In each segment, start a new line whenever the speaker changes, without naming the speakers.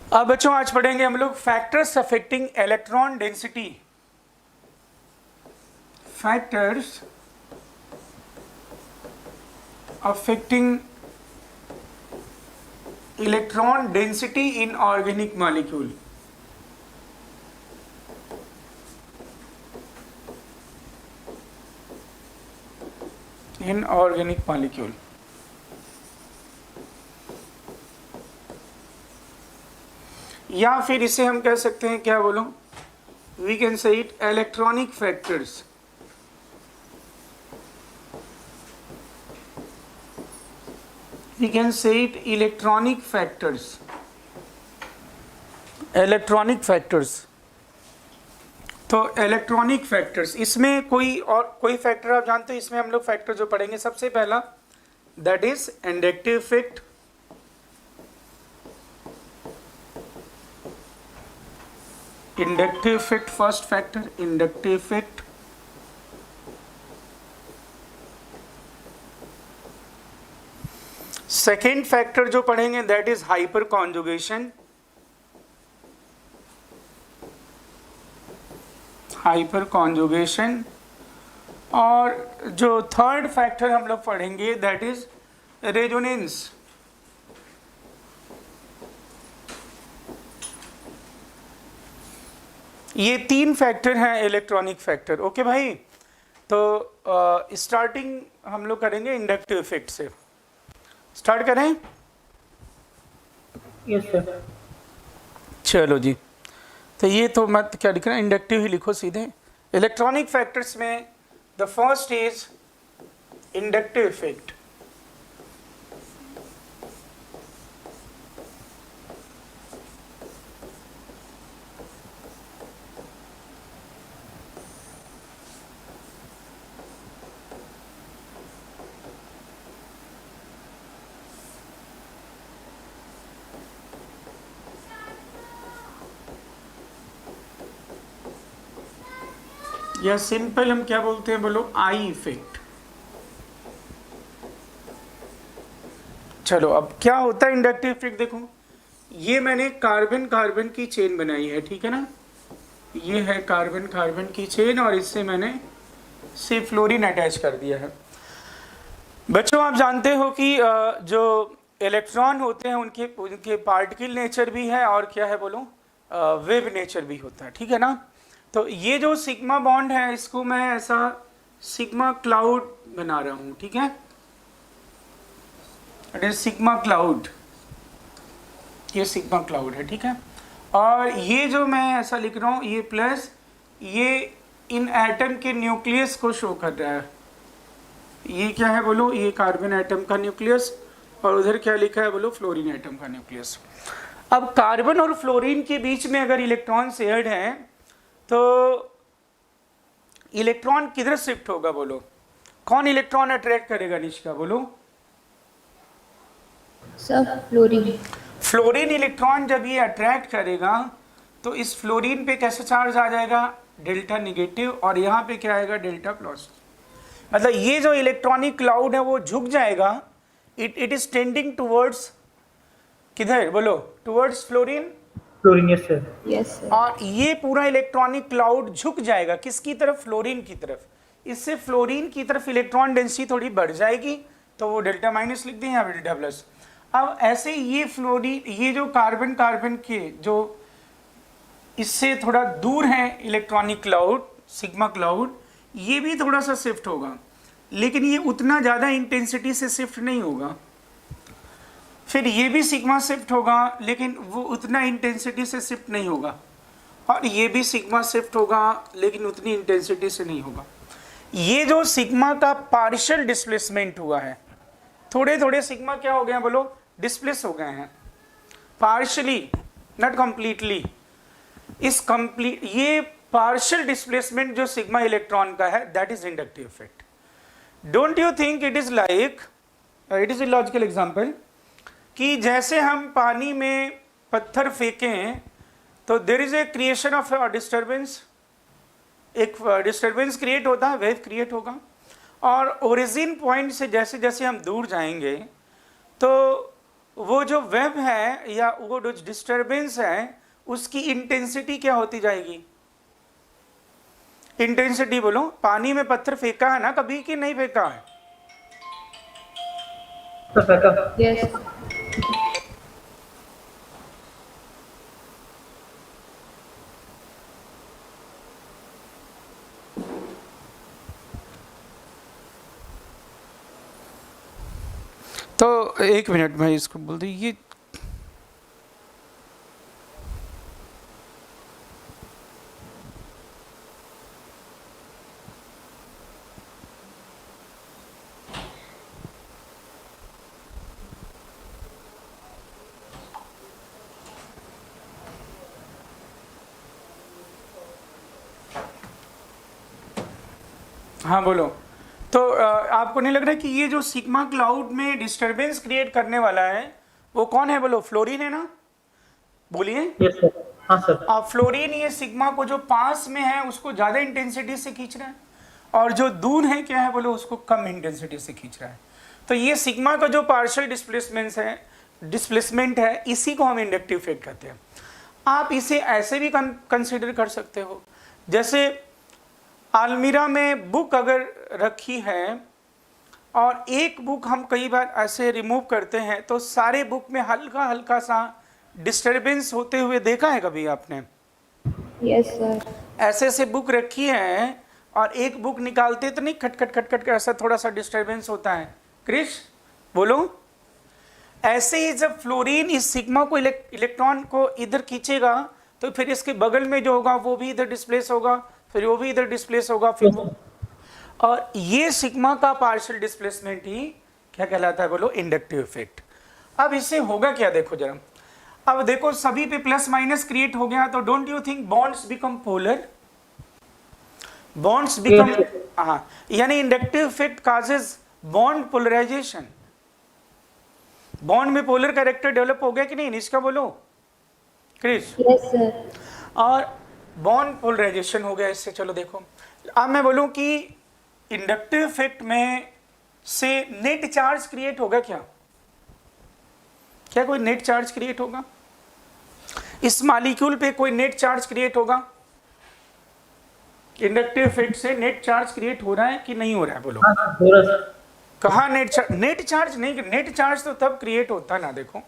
अब बच्चों आज पढ़ेंगे हम लोग factors affecting electron density. Factors affecting electron density in organic molecule. In organic molecule या फिर इसे हम कह सकते हैं, क्या बोलो, we can say it electronic factors. We can say it electronic factors. Electronic factors, तो इलेक्ट्रॉनिक फैक्टर्स, इसमें कोई फैक्टर आप जानते हो? इसमें हम लोग फैक्टर जो पढ़ेंगे सबसे पहला that is inductive effect. Inductive effect first factor, inductive effect. Second factor जो पढ़ेंगे that is hyper conjugation. Hyper conjugation. और जो थर्ड फैक्टर हम लोग पढ़ेंगे दैट इज रेजोनेंस। ये तीन फैक्टर हैं इलेक्ट्रॉनिक फैक्टर। ओके भाई, तो स्टार्टिंग हम लोग करेंगे इंडक्टिव इफेक्ट से। स्टार्ट करें?
Yes sir.
चलो जी, तो ये तो मत क्या लिख रहे हैं, इंडक्टिव ही लिखो सीधे। इलेक्ट्रॉनिक फैक्टर्स में the first is inductive effect. या सिंपल हम क्या बोलते हैं, बोलो, आई इफेक्ट। चलो अब क्या होता है इंडक्टिव इफेक्ट, देखो ये मैंने कार्बन कार्बन की चेन बनाई है, ठीक है ना। ये है कार्बन कार्बन की चेन और इससे मैंने से फ्लोरीन अटैच कर दिया है। बच्चों आप जानते हो कि जो इलेक्ट्रॉन होते हैं उनके पार्टिकल नेचर भी है और क्या है बोलो, वेव नेचर भी होता है, ठीक है ना। तो ये जो सिग्मा बॉन्ड है इसको मैं ऐसा सिग्मा क्लाउड बना रहा हूं, ठीक है। इट इज सिग्मा क्लाउड, ये सिग्मा क्लाउड है, ठीक है। और ये जो मैं ऐसा लिख रहा हूं ये प्लस, ये इन एटम के न्यूक्लियस को शो कर रहा है। ये क्या है बोलो, ये कार्बन एटम का न्यूक्लियस और उधर क्या लिखा है बोलो, फ्लोरीन एटम का न्यूक्लियस। अब कार्बन और फ्लोरीन के बीच में अगर इलेक्ट्रॉन शेयर्ड है तो इलेक्ट्रॉन किधर शिफ्ट होगा बोलो, कौन इलेक्ट्रॉन अट्रैक्ट करेगा निष्का, बोलो।
सब फ्लोरीन।
फ्लोरीन इलेक्ट्रॉन जब ये अट्रैक्ट करेगा तो इस फ्लोरीन पे कैसा चार्ज आ जाएगा, डेल्टा निगेटिव, और यहाँ पे क्या आएगा, डेल्टा प्लस। मतलब ये जो इलेक्ट्रॉनिक क्लाउड है वो झुक जाएगा, इट इज टेंडिंग टुवर्ड्स किधर बोलो, towards fluorine.
Fluorine, yes sir. Yes sir.
और ये पूरा इलेक्ट्रॉनिक क्लाउड झुक जाएगा किसकी तरफ, फ्लोरीन की तरफ। इससे फ्लोरीन की तरफ इलेक्ट्रॉन डेंसिटी थोड़ी बढ़ जाएगी, तो वो डेल्टा माइनस लिख दें या डेल्टा प्लस। अब ऐसे ये फ्लोरीन, ये जो कार्बन कार्बन के जो इससे थोड़ा दूर है इलेक्ट्रॉनिक क्लाउड, सिग्मा क्लाउड, ये भी थोड़ा सा शिफ्ट होगा, लेकिन ये उतना ज़्यादा इंटेंसिटी से शिफ्ट नहीं होगा। फिर ये भी सिग्मा शिफ्ट होगा लेकिन वो उतना इंटेंसिटी से शिफ्ट नहीं होगा, और ये भी सिग्मा शिफ्ट होगा लेकिन उतनी इंटेंसिटी से नहीं होगा। ये जो सिग्मा का पार्शियल डिस्प्लेसमेंट हुआ है, थोड़े थोड़े सिग्मा क्या हो गए बोलो, डिस्प्लेस हो गए हैं पार्शियली, नॉट कंप्लीटली। ये पार्शियल डिस्प्लेसमेंट जो सिग्मा इलेक्ट्रॉन का है that is inductive effect. Don't you think it is like, it is a logical example कि जैसे हम पानी में पत्थर फेंकें तो there is a creation of disturbance, एक डिस्टर्बेंस क्रिएट होता है, वेव क्रिएट होगा, और ओरिजिन पॉइंट से जैसे जैसे हम दूर जाएंगे तो वो जो वेव है या वो जो डिस्टरबेंस है उसकी इंटेंसिटी क्या होती जाएगी? इंटेंसिटी बोलो। पानी में पत्थर फेंका है ना कभी कि नहीं फेंका है?
Yes.
तो एक मिनट में इसको बोल दी ये हाँ बोलो। तो आपको नहीं लग रहा कि ये जो सिग्मा क्लाउड में डिस्टरबेंस क्रिएट करने वाला है वो कौन है? बोलो। फ्लोरीन है ना? बोलिए।
Yes, sir. हाँ सर।
अब फ्लोरीन ये सिग्मा को जो पास में है उसको ज्यादा इंटेंसिटी से खींच रहा है और जो दूर है क्या है बोलो उसको कम इंटेंसिटी से खींच रहा है। तो ये सिग्मा का जो पार्शियल डिस्प्लेसमेंट है इसी को हम इंडक्टिव इफेक्ट कहते हैं। आप इसे ऐसे भी कंसिडर कर सकते हो, जैसे अलमीरा में बुक अगर रखी है और एक बुक हम कई बार ऐसे रिमूव करते हैं तो सारे बुक में हल्का हल्का सा डिस्टरबेंस होते हुए देखा है कभी आपने?
Yes, sir.
ऐसे ऐसे बुक रखी है और एक बुक निकालते तो नहीं खट खट खट खट ऐसा थोड़ा सा डिस्टरबेंस होता है। क्रिश बोलो। ऐसे ही जब फ्लोरीन इस सिग्मा को इलेक्ट्रॉन को इधर खींचेगा तो फिर इसके बगल में जो होगा वो भी इधर डिस्प्लेस होगा, फिर वो भी इधर डिस्प्लेस होगा, फिर वो, और ये सिग्मा का पार्शियल डिस्प्लेसमेंट ही क्या कहलाता है बोलो? Inductive effect. अब इससे होगा क्या देखो जरा। अब देखो सभी पे प्लस माइनस क्रिएट हो गया तो don't you think bonds become polar? Bonds become, हाँ, यानी inductive effect causes bond polarization. Bond में पोलर कैरेक्टर डेवलप हो गया कि नहीं? इसका बोलो क्रिश।
Yes, sir.
और बॉन्ड पोलराइजेशन हो गया इससे। चलो देखो अब मैं बोलूं कि इंडक्टिव इफेक्ट में से नेट चार्ज क्रिएट होगा क्या? क्या कोई नेट चार्ज क्रिएट होगा? इस मॉलिक्यूल पे कोई नेट चार्ज क्रिएट होगा? इंडक्टिव इफेक्ट से नेट चार्ज क्रिएट हो रहा है कि नहीं हो रहा है बोलो?
हो रहा है।
कहाँ नेट चार्ज नहीं, नेट चार्ज तो तब क्रिएट होता है ना, देखो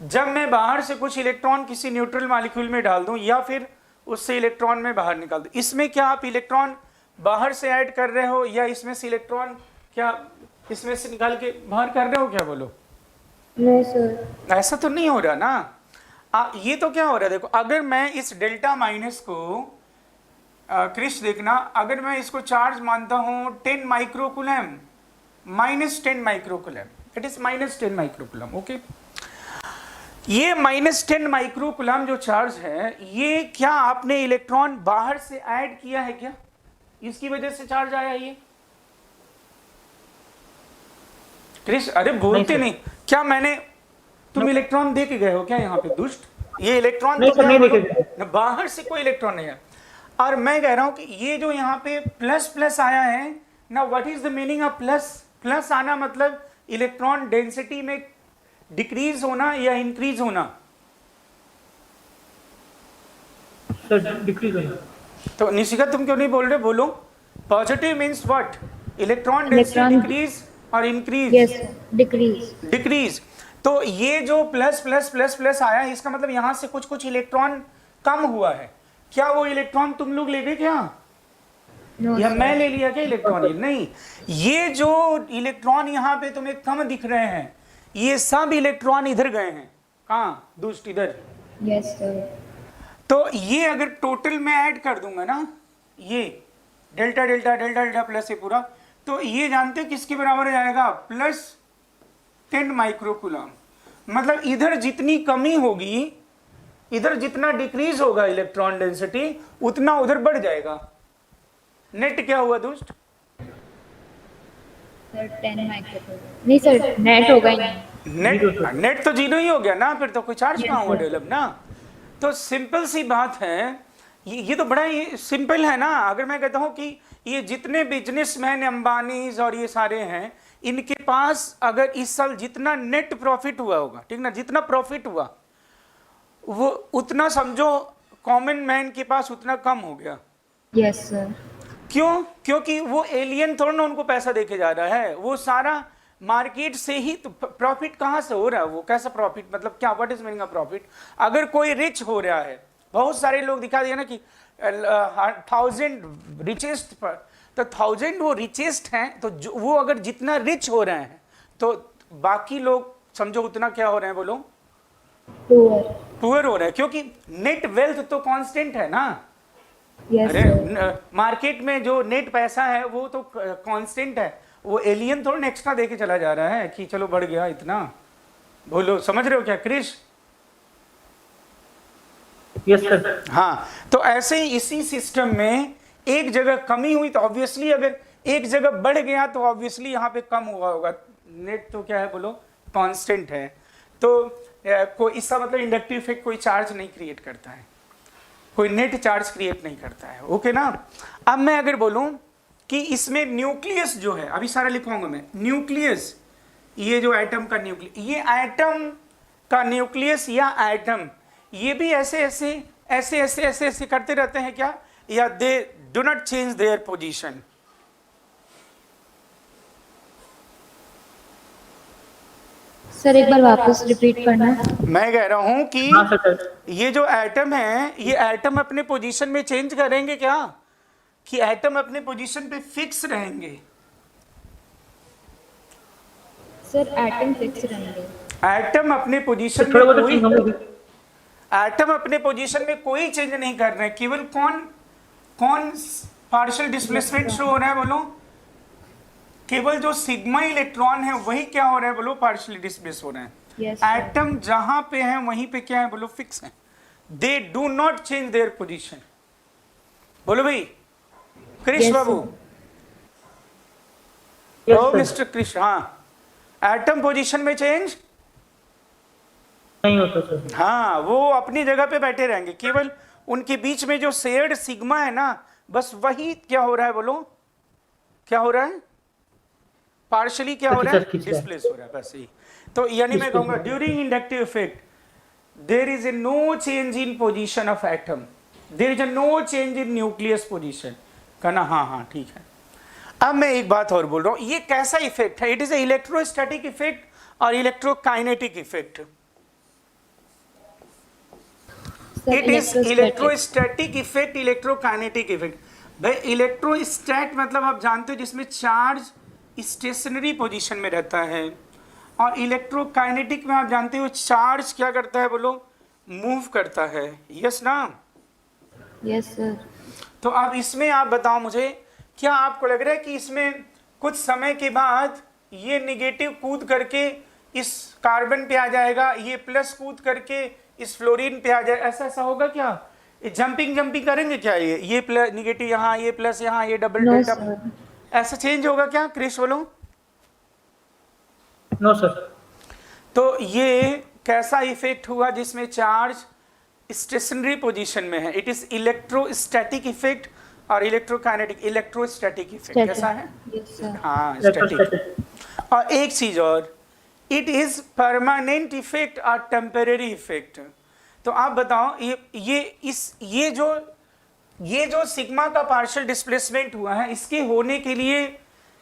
जब मैं बाहर से कुछ इलेक्ट्रॉन किसी न्यूट्रल मॉलिक्यूल में डाल दूं या फिर उससे इलेक्ट्रॉन में बाहर निकाल दूं। इसमें क्या आप इलेक्ट्रॉन बाहर से ऐड कर रहे हो या इसमें से इलेक्ट्रॉन क्या इसमें से निकाल के बाहर कर रहे हो क्या बोलो?
No, sir.
ऐसा तो नहीं हो रहा ना। ये तो क्या हो रहा है देखो, अगर मैं इस डेल्टा माइनस को क्रिश देखना, अगर मैं इसको चार्ज मानता हूं 10 microcoulomb minus 10 microcoulomb, it is minus 10 microcoulomb. Okay, ये माइनस 10 माइक्रोकुलम जो चार्ज है ये क्या आपने इलेक्ट्रॉन बाहर से ऐड किया है क्या? इसकी वजह से चार्ज आया ये? क्रिश अरे बोलते नहीं, क्या मैंने तुम इलेक्ट्रॉन दे के गए हो क्या यहाँ पे दुष्ट? ये इलेक्ट्रॉन
नहीं,
तो
नहीं देके गए।
बाहर से कोई इलेक्ट्रॉन नहीं है। और मैं कह रहा हूं कि ये जो यहाँ पे प्लस प्लस आया है ना, what is the meaning of plus? Plus आना मतलब इलेक्ट्रॉन डेंसिटी में डिक्रीज होना या इंक्रीज होना?
सर डिक्रीज होना।
तो निशिका तुम क्यों नहीं बोल रहे? बोलो। Positive means what? Electron density decrease और increase?
Yes, sir. Decrease.
Decrease. तो ये जो प्लस प्लस प्लस प्लस आया है इसका मतलब यहां से कुछ कुछ इलेक्ट्रॉन कम हुआ है। क्या वो इलेक्ट्रॉन तुम लोग ले गए क्या?
No,
या
sir.
मैं ले लिया क्या इलेक्ट्रॉन? ये नहीं, ये जो इलेक्ट्रॉन यहाँ पे तुम्हें कम दिख रहे हैं ये सब इलेक्ट्रॉन इधर गए हैं। कहाँ दुष्ट? इधर।
Yes, sir.
तो ये अगर टोटल में ऐड कर दूंगा ना, ये delta delta delta delta plus ये पूरा, तो ये जानते किसके बराबर हो जाएगा? Plus 10 microcoulomb. मतलब इधर जितनी कमी होगी, इधर जितना डिक्रीज होगा इलेक्ट्रॉन डेंसिटी उतना उधर बढ़ जाएगा। नेट क्या हुआ दुष्ट?
Sir, 10 microcoulomb. नहीं सर, नेट होगा ही नहीं।
नेट तो जीरो ही हो गया ना, फिर तो कोई चार्ज कहाँ हुआ डेवलप ना। तो सिंपल सी बात है, ये तो बड़ा ही सिंपल है ना। अगर मैं कहता हूँ कि ये जितने बिजनेसमैन अंबानीज और ये सारे हैं इनके पास अगर इस साल जितना नेट प्रॉफिट हुआ होगा, ठीक ना, जितना प्रॉफिट हुआ वो उतना समझो कॉमन मैन के पास उतना कम हो गया।
Yes sir.
क्यों? क्योंकि वो एलियन थोड़ा ना उनको पैसा देके जा रहा है, वो सारा मार्केट से ही। तो प्रॉफिट कहाँ से हो रहा है? वो कैसा प्रॉफिट, मतलब क्या, what is meaning of profit? अगर कोई रिच हो रहा है, बहुत सारे लोग दिखा दिया ना कि 1000 रिचेस्ट पर, तो 1000 वो रिचेस्ट हैं, तो वो अगर जितना रिच हो रहे हैं तो बाकी लोग समझो उतना क्या हो रहे हैं, बोलो, पुअर हो रहे हैं, क्योंकि नेट वेल्थ तो कांस्टेंट है ना। अरे मार्केट में जो नेट पैसा है वो तो कांस्टेंट है, वो एलियन थोड़ा एक्स्ट्रा देके चला जा रहा है कि चलो बढ़ गया इतना। बोलो, समझ रहे हो क्या क्रिश?
Yes sir.
हाँ, तो ऐसे ही इसी सिस्टम में एक जगह कमी हुई तो ऑब्वियसली अगर एक जगह बढ़ गया तो ऑब्वियसली यहाँ पे कम हुआ होगा। नेट तो क्या है, बोलो, कांस्टेंट है। तो कोई इसका मतलब इंडक्टिव इफेक्ट कोई चार्ज नहीं क्रिएट करता है, कोई नेट चार्ज क्रिएट नहीं करता है। ओके ना? अब मैं अगर बोलूं कि इसमें न्यूक्लियस जो है, अभी सारा लिखवाऊंगा मैं, न्यूक्लियस, ये जो एटम का न्यूक्लियस, ये एटम का न्यूक्लियस या एटम, ये भी ऐसे ऐसे ऐसे ऐसे ऐसे ऐसे करते रहते हैं क्या, या they do not change their position?
Sir एक बार वापस रिपीट करना।
मैं कह रहा हूं कि
हाँ सर।
ये जो एटम है, ये एटम अपने पोजीशन में चेंज करेंगे क्या, कि एटम अपने पोजीशन पे फिक्स रहेंगे?
सर एटम फिक्स रहेंगे।
एटम अपने पोजीशन में
थोड़ा बहुत
कोई,
चेंज होंगे।
एटम अपने पोजीशन में कोई चेंज नहीं कर रहे हैं, केवल कौन कौन पार्शियल डिस्प्लेसमेंट शो हो रहा है, बोलो? केवल जो सिग्मा इलेक्ट्रॉन है वही क्या हो रहा है, बोलो, पार्शियली डिस्प्लेस हो रहे हैं।
Yes,
एटम जहां पे है वहीं पे क्या है, बोलो, फिक्स है। They do not change their position. बोलो भाई, कृष्ण
Yes,
बाबू,
Yes,
ओ
sir.
मिस्टर कृष्ण, हाँ, एटम पोजीशन में चेंज
नहीं होता सर।
हाँ, वो अपनी जगह पे बैठे रहेंगे, केवल उनके बीच में जो शेयर्ड सिग्मा है ना, बस वही क्या हो रहा है, बोलो, क्या हो रहा है, पार्शली क्या हो रहा है, डिस्प्लेस हो रहा है, बस यही। तो यानी मैं कहूंगा during inductive effect there is a no change in position of atom, there is a no change in nucleus position. कहना हाँ हाँ ठीक है। अब मैं एक बात और बोल रहा हूं, ये कैसा इफेक्ट है? It is a electrostatic effect और electrokinetic effect. It is electrostatic effect, electrokinetic effect. भाई इलेक्ट्रोस्टैट मतलब आप जानते हो जिसमें चार्ज स्टेशनरी पोजीशन में रहता है, और इलेक्ट्रोकाइनेटिक में आप जानते हो चार्ज क्या करता है, बोलो, मूव करता है। यस ना?
Yes sir.
तो अब इसमें आप बताओ मुझे, क्या आपको लग रहा है कि इसमें कुछ समय के बाद ये निगेटिव कूद करके इस कार्बन पे आ जाएगा, ये प्लस कूद करके इस फ्लोरीन पे आ जाए, ऐसा ऐसा होगा क्या? ये जंपिंग जंपिंग करेंगे क्या? ये प्लस निगेटिव यहाँ, ये प्लस यहाँ, ये डबल
नो
डेल्टा,
सर।
ऐसा चेंज होगा क्या क्रिश, बोलो?
No sir.
तो ये कैसा इफेक्ट हुआ जिसमें चार्ज स्टेशनरी पोजीशन में है? इट इज इलेक्ट्रोस्टैटिक इफेक्ट और इलेक्ट्रोकाइनेटिक। इलेक्ट्रोस्टैटिक इफेक्ट कैसा है?
Yes sir.
हाँ, स्टैटिक। और एक चीज और, इट इज परमानेंट इफेक्ट और टेम्परेरी इफेक्ट। तो आप बताओ, ये जो सिग्मा का पार्शियल डिस्प्लेसमेंट हुआ है, इसके होने के लिए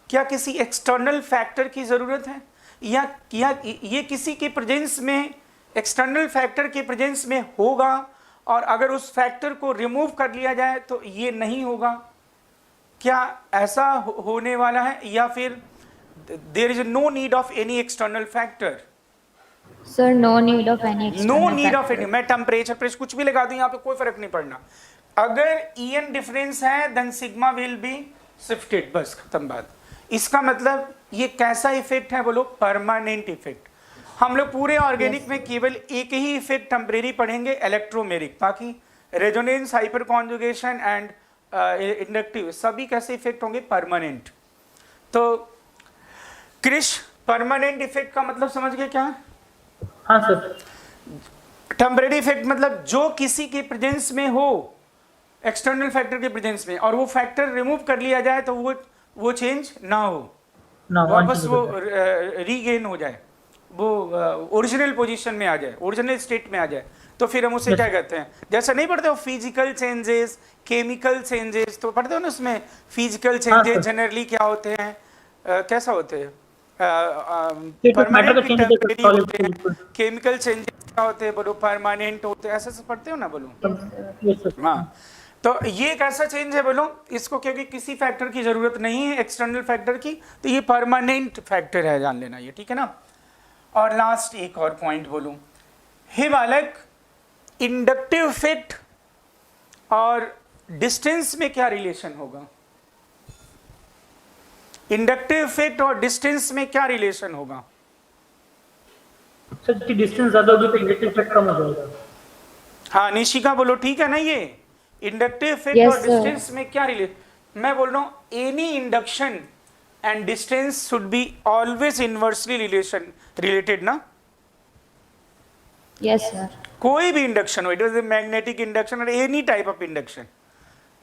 क्या किसी एक्सटर्नल फैक्टर की जरूरत है, या ये किसी के प्रेजेंस में, एक्सटर्नल फैक्टर के प्रेजेंस में होगा, और अगर उस फैक्टर को रिमूव कर लिया जाए तो ये नहीं होगा? क्या ऐसा होने वाला है, या फिर there is no need of any external factor?
Sir no need of any
no need of any. मैं टेम्परेचर प्रेस कुछ भी लगा दूं, यहाँ पे कोई फर्क नहीं पड़ना। अगर EN डिफरेंस है then sigma will be shifted, बस खत्म बात। इसका मतलब ये कैसा इफेक्ट है, बोलो? Permanent effect. हम लोग पूरे ऑर्गेनिक में केवल एक ही इफेक्ट टेम्परेरी पढ़ेंगे, इलेक्ट्रोमेरिक। बाकी resonance, hyper conjugation and inductive सभी कैसे इफेक्ट होंगे? परमानेंट। तो क्रिश, परमानेंट इफेक्ट का मतलब समझ गए क्या?
हाँ सर।
टेम्परेरी इफेक्ट मतलब जो किसी के प्रेजेंस में हो, एक्सटर्नल फैक्टर के प्रेजेंस में, और वो फैक्टर रिमूव कर लिया जाए तो वो चेंज ना हो।
ना
वापस वो रीगेन हो जाए, वो ओरिजिनल पोजीशन में आ जाए, ओरिजिनल स्टेट में आ जाए, तो फिर हम उसे
Yes.
क्या कहते हैं? जैसा नहीं पढ़ते हो फिजिकल चेंजेस, केमिकल चेंजेस, तो पढ़ते हो ना उसमें फिजिकल चेंजेस
सर।
जनरली क्या होते हैं, कैसा होते हैं?
State of matter का
परमानेंट
change होता है,
टेम्परेरी
solid
होते
to
हैं,
liquid.
केमिकल चेंजेस क्या होते हैं बोलो? परमानेंट होते हैं, ऐसा सब पढ़ते हो ना बोलो?
Yes, sir.
हाँ, तो ये एक ऐसा चेंज है बोलो, इसको क्योंकि किसी फैक्टर की जरूरत नहीं है, एक्सटर्नल फैक्टर की, तो ये परमानेंट फैक्टर है, जान लेना ये, ठीक है ना? और लास्ट एक और पॉइंट बोलूं, हे बालक, इंडक्टिव इफेक्ट और डिस्टेंस में क्या रिलेशन होगा? इंडक्टिव इफेक्ट और डिस्टेंस में क्या रिलेशन होगा?
सर की डिस्टेंस ज्यादा होगी तो इलेक्ट्रिक इफेक्ट कम हो जाएगा।
हाँ निशिका बोलो, ठीक है ना? ये इंडक्टिव इफेक्ट
Yes,
और
sir.
डिस्टेंस में क्या रिलेशन? मैं बोल रहा हूं any induction and distance should be always inversely related ना?
Yes, sir.
कोई भी इंडक्शन हो, इट इज मैग्नेटिक इंडक्शन और एनी टाइप ऑफ इंडक्शन,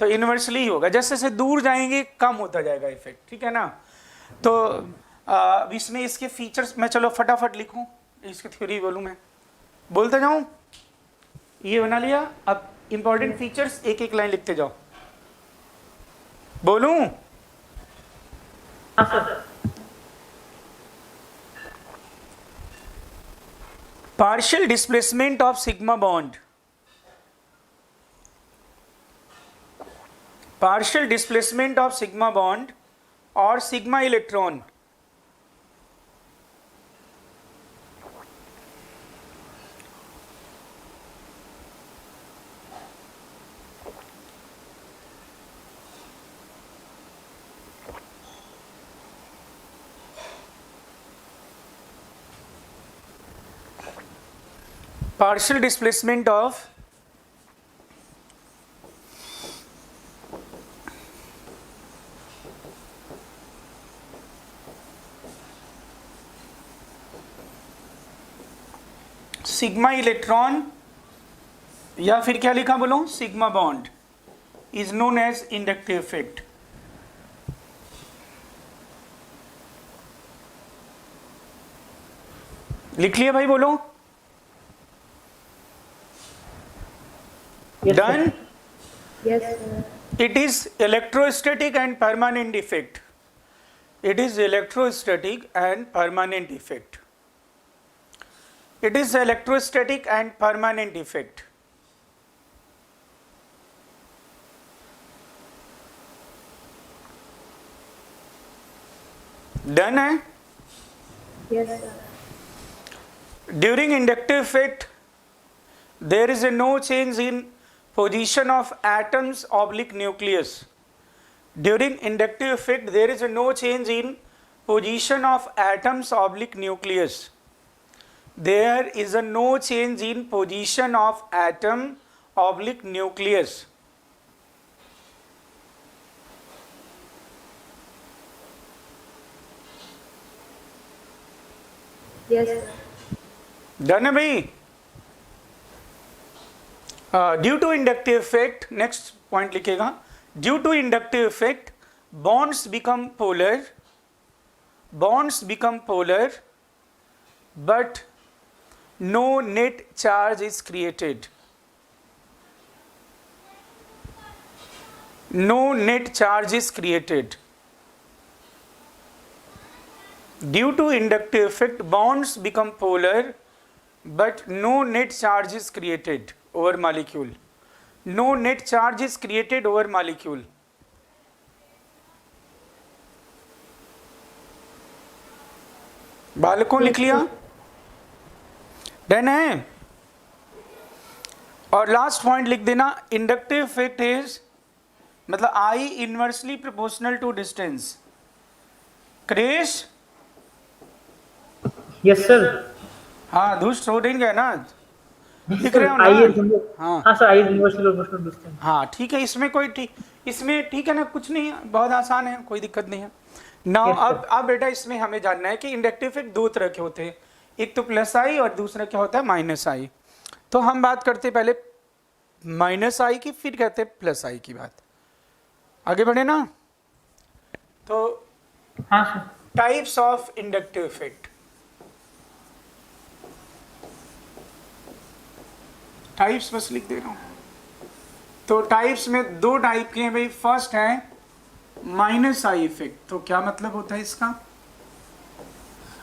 तो इनवर्सली ही होगा। जैसे जैसे दूर जाएंगे कम होता जाएगा इफेक्ट, ठीक है ना? तो अब इसमें इसके फीचर्स मैं चलो फटाफट लिखूं, इसकी थ्योरी बोलूं, मैं बोलते जाऊं, ये बना लिया। अब इंपॉर्टेंट फीचर्स एक एक लाइन लिखते जाओ, बोलूं?
हाँ sir.
Partial displacement of sigma bond, partial displacement of sigma bond or sigma electron partial displacement of sigma electron या फिर क्या लिखा बोलो, sigma bond is known as inductive effect. लिख लिया भाई, बोलो
Yes, sir.
Done.
Yes, sir.
It is electrostatic and permanent effect. It is electrostatic and permanent effect. It is electrostatic and permanent effect. Done है?
Yes, sir.
During inductive effect, there is a no change in position of atoms oblique nucleus. During inductive effect, there is a no change in position of atoms oblique nucleus. There is a no change in position of atom oblique nucleus.
Yes, sir.
Done है भाई? Due to inductive effect, next point लिखेगा, due to inductive effect, bonds become polar, but no net charge is created. No net charge is created. Due to inductive effect, bonds become polar, but no net charge is created over molecule. No net charge is created over molecule. बालकों लिख लिया? Done है? और last point लिख देना, inductive effect is मतलब I inversely proportional to distance. Krish?
Yes, sir.
हाँ, दुष्ट हो नहीं गए ना? लिख रहे हो
I is
ना? हाँ
हाँ sir, I is inversely proportional to distance.
हाँ ठीक है, इसमें कोई इसमें ठीक है ना, कुछ नहीं है, बहुत आसान है, कोई दिक्कत नहीं है ना।
Yes, sir.
अब बेटा इसमें हमें जानना है कि इंडक्टिव इफेक्ट दो तरह के होते हैं, एक तो प्लस आई और दूसरा क्या होता है, माइनस आई। तो हम बात करते पहले माइनस आई की, फिर कहते प्लस आई की बात। आगे बढ़े ना? तो
हाँ sir.
Types of inductive effect, types बस लिख दे रहा हूं। तो टाइप्स में दो टाइप के हैं भाई। फर्स्ट है माइनस आई इफेक्ट। तो क्या मतलब होता है इसका?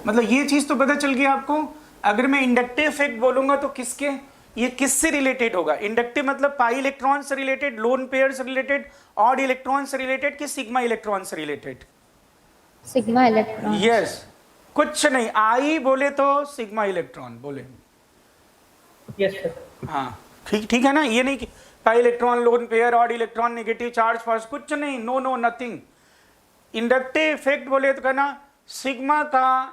मतलब ये चीज तो पता चल गई आपको। अगर मैं इंडक्टिव इफेक्ट बोलूंगा तो किसके, ये किससे रिलेटेड होगा? इंडक्टिव मतलब पाई इलेक्ट्रॉन से रिलेटेड, लोन पेयर से रिलेटेड, ऑड इलेक्ट्रॉन से रिलेटेड, कि सिग्मा इलेक्ट्रॉन से रिलेटेड?
Sigma electron.
यस, कुछ नहीं, आई बोले तो सिग्मा इलेक्ट्रॉन बोले।
Yes sir.
हाँ ठीक, ठीक है ना। ये नहीं कि pi electron, lone pair, odd electron, negative charge, first, कुछ नहीं, no no nothing. Inductive effect बोले तो कहना सिग्मा का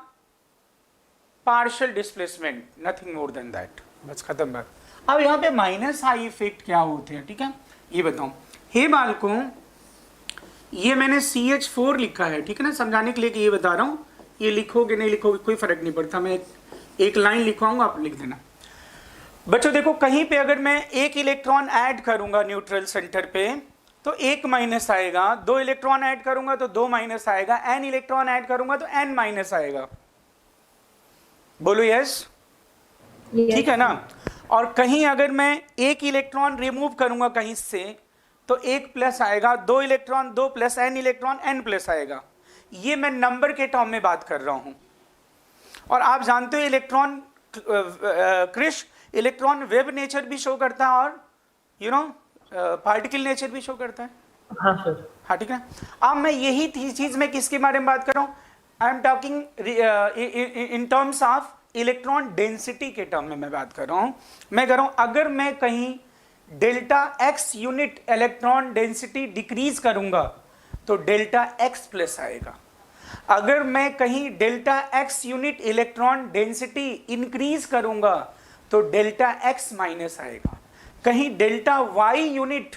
partial displacement, nothing more than that, बस खत्म बात। अब यहाँ पे माइनस आई इफेक्ट क्या होते हैं, ठीक है, ये बताऊं। हे बालकों, ये मैंने CH4 लिखा है, ठीक है ना, समझाने के लिए कि ये बता रहा हूं। ये लिखोगे नहीं लिखोगे कोई फर्क नहीं पड़ता, मैं एक लाइन लिखवाऊंगा, आप लिख देना। बच्चों देखो, कहीं पे अगर मैं एक इलेक्ट्रॉन ऐड करूंगा न्यूट्रल सेंटर पे तो एक माइनस आएगा, दो इलेक्ट्रॉन ऐड करूंगा तो दो माइनस आएगा, n इलेक्ट्रॉन ऐड करूंगा तो n माइनस आएगा। बोलो यस, ठीक है ना। और कहीं अगर मैं एक इलेक्ट्रॉन रिमूव करूंगा कहीं से तो एक प्लस आएगा, दो इलेक्ट्रॉन, दो plus n electron, n plus आएगा। ये मैं नंबर के टर्म में बात कर रहा हूं। और आप जानते हो electron Krish, electron wave nature भी शो करता है और यू नो पार्टिकल नेचर भी शो करता है।
हाँ सर।
हाँ ठीक है। अब मैं यही चीज मैं किसके बारे में बात कर रहा हूँ? I am talking in terms of electron density के टर्म में मैं बात कर रहा हूँ। मैं कह रहा हूँ अगर मैं कहीं delta x unit electron density decrease करूंगा तो डेल्टा x प्लस आएगा। अगर मैं कहीं delta x unit electron density increase करूंगा तो डेल्टा x माइनस आएगा। कहीं delta y unit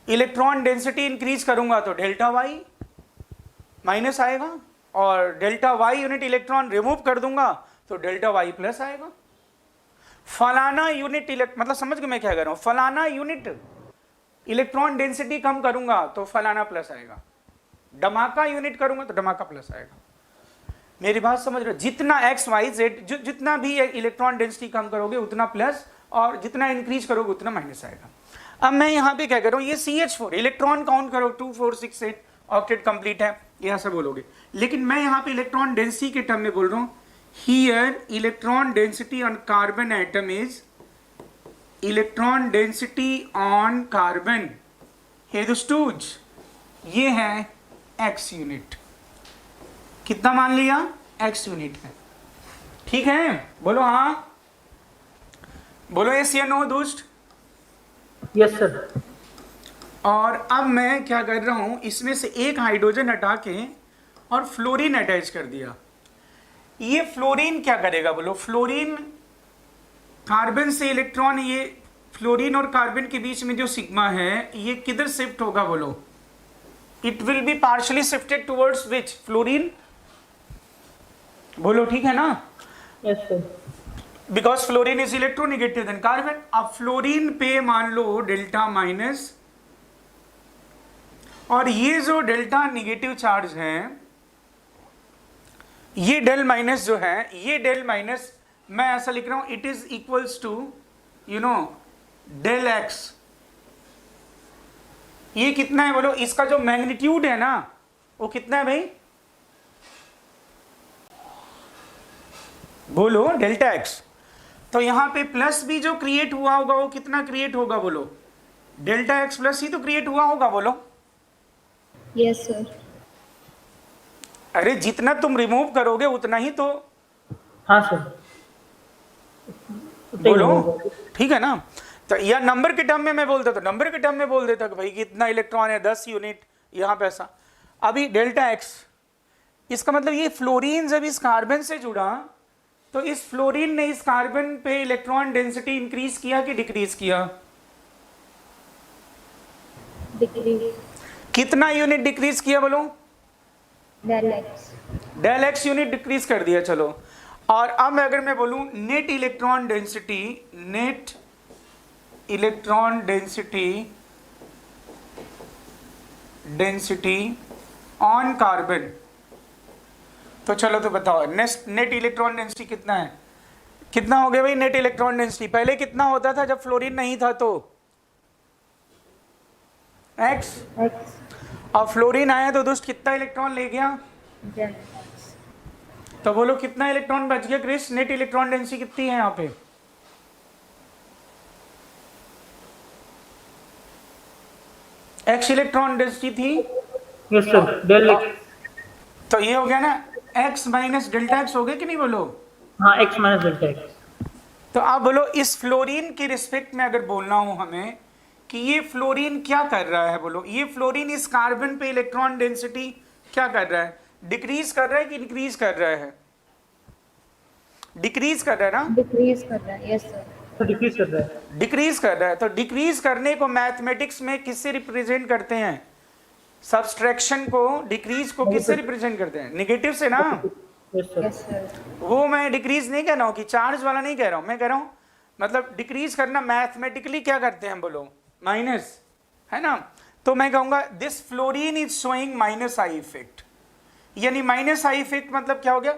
electron density increase करूंगा तो डेल्टा y माइनस आएगा, और delta y unit electron remove कर दूंगा तो डेल्टा y प्लस आएगा। फलाना यूनिट मतलब समझ गए मैं क्या कर रहा हूं? फलाना यूनिट इलेक्ट्रॉन डेंसिटी कम करूंगा तो फलाना प्लस आएगा, धमाका यूनिट करूंगा तो धमाका प्लस आएगा। मेरी बात समझ रहे हो? जितना एक्स वाई जेड जितना भी इलेक्ट्रॉन डेंसिटी कम करोगे उतना प्लस, और जितना इंक्रीज करोगे उतना माइनस आएगा। अब मैं यहाँ पे क्या कर रहा हूँ, ये CH4 इलेक्ट्रॉन काउंट करो, 2 4 6 8 ऑक्टेट कंप्लीट है, ये ऐसा बोलोगे। लेकिन मैं यहाँ पे इलेक्ट्रॉन डेंसिटी के टर्म में बोल रहा हूँ। Here electron density on carbon atom is electron density on carbon, हे दोस्तों ये है x यूनिट। कितना मान लिया? x यूनिट है, ठीक है। बोलो हाँ, बोलो यस या नो दोस्त।
Yes sir.
और अब मैं क्या कर रहा हूं, इसमें से एक हाइड्रोजन हटा के और फ्लोरीन अटैच कर दिया। ये फ्लोरीन क्या करेगा बोलो? फ्लोरीन कार्बन से इलेक्ट्रॉन, ये फ्लोरीन और कार्बन के बीच में जो सिग्मा है ये किधर शिफ्ट होगा बोलो? It will be partially shifted towards which? Fluorine. बोलो ठीक है ना?
Yes sir.
Because fluorine is electronegative than carbon. अब फ्लोरीन पे मान लो डेल्टा माइनस, और ये जो डेल्टा निगेटिव चार्ज है, ये डेल माइनस जो है, ये डेल माइनस मैं ऐसा लिख रहा हूं, it is equals to you know del x. ये कितना है बोलो? इसका जो मैग्नीट्यूड है ना वो कितना है भाई? बोलो डेल्टा एक्स। तो यहां पे प्लस भी जो क्रिएट हुआ होगा वो कितना क्रिएट होगा बोलो? डेल्टा एक्स प्लस ही तो क्रिएट हुआ होगा, बोलो।
Yes sir.
अरे जितना तुम रिमूव करोगे उतना ही तो।
हाँ सर।
बोलो ठीक है ना? तो या नंबर के टर्म में मैं बोलता तो नंबर के टर्म में बोल देता कि भाई कितना इलेक्ट्रॉन है, 10 यूनिट, यहाँ पे ऐसा। अभी डेल्टा एक्स, इसका मतलब ये फ्लोरीन जब इस कार्बन से जुड़ा तो इस फ्लोरीन ने इस कार्बन पे इलेक्ट्रॉन डेंसिटी इंक्रीज किया कि डिक्रीज किया?
डिक्रीज।
कितना यूनिट डिक्रीज किया बोलो?
Del x.
Del x unit decrease कर दिया, चलो। और अब अगर मैं बोलूं net electron density, net electron density on carbon, तो चलो तो बताओ नेट इलेक्ट्रॉन डेंसिटी कितना है, कितना हो गया भाई नेट इलेक्ट्रॉन डेंसिटी? पहले कितना होता था जब फ्लोरीन नहीं था तो x, और फ्लोरीन आया तो दोस्त कितना इलेक्ट्रॉन ले गया? तो बोलो कितना इलेक्ट्रॉन बच गया क्रिस? नेट इलेक्ट्रॉन डेंसिटी कितनी है यहाँ पे? x इलेक्ट्रॉन डेंसिटी थी।
Yes sir, del x.
तो ये हो गया ना x माइनस डेल्टा एक्स हो गया कि नहीं बोलो?
हाँ, एक्स माइनस डेल्टा एक्स।
तो आप बोलो इस फ्लोरीन के रिस्पेक्ट में अगर बोलना हो हमें कि ये फ्लोरीन क्या कर रहा है, बोलो ये फ्लोरीन इस कार्बन पे इलेक्ट्रॉन डेंसिटी क्या कर रहा है? डिक्रीज कर रहा है कि इंक्रीज कर रहा है? डिक्रीज कर रहा है ना?
डिक्रीज कर रहा है, यस सर।
तो डिक्रीज कर रहा है।
डिक्रीज कर रहा है। तो डिक्रीज करने को मैथमेटिक्स में किससे रिप्रेजेंट करते हैं? सब्सट्रैक्शन को, डिक्रीज को किससे रिप्रेजेंट करते हैं? नेगेटिव से ना।
Yes sir.
Yes sir.
वो मैं डिक्रीज नहीं कह रहा हूँ कि चार्ज वाला नहीं कह रहा हूँ, मैं कह रहा हूँ मतलब डिक्रीज करना मैथमेटिकली क्या करते हैं बोलो? माइनस, है ना? तो मैं कहूँगा this fluorine is showing minus I effect. यानी माइनस आई इफेक्ट मतलब क्या हो गया?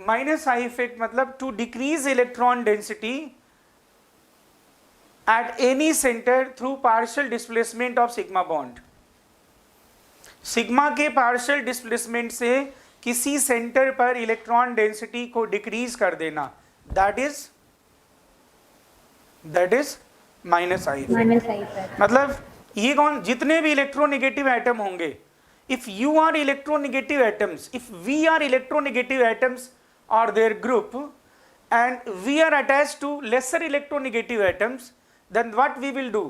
माइनस आई इफेक्ट मतलब to decrease electron density at any center through partial displacement of sigma bond. Sigma के पार्शियल डिस्प्लेसमेंट से किसी सेंटर पर इलेक्ट्रॉन डेंसिटी को डिक्रीज कर देना, that is minus I effect. मतलब ये कौन? जितने भी इलेक्ट्रोनेगेटिव एटम होंगे, if you are electronegative atoms, if we are electronegative atoms और their group and we are attached to lesser electronegative atoms, then what we will do?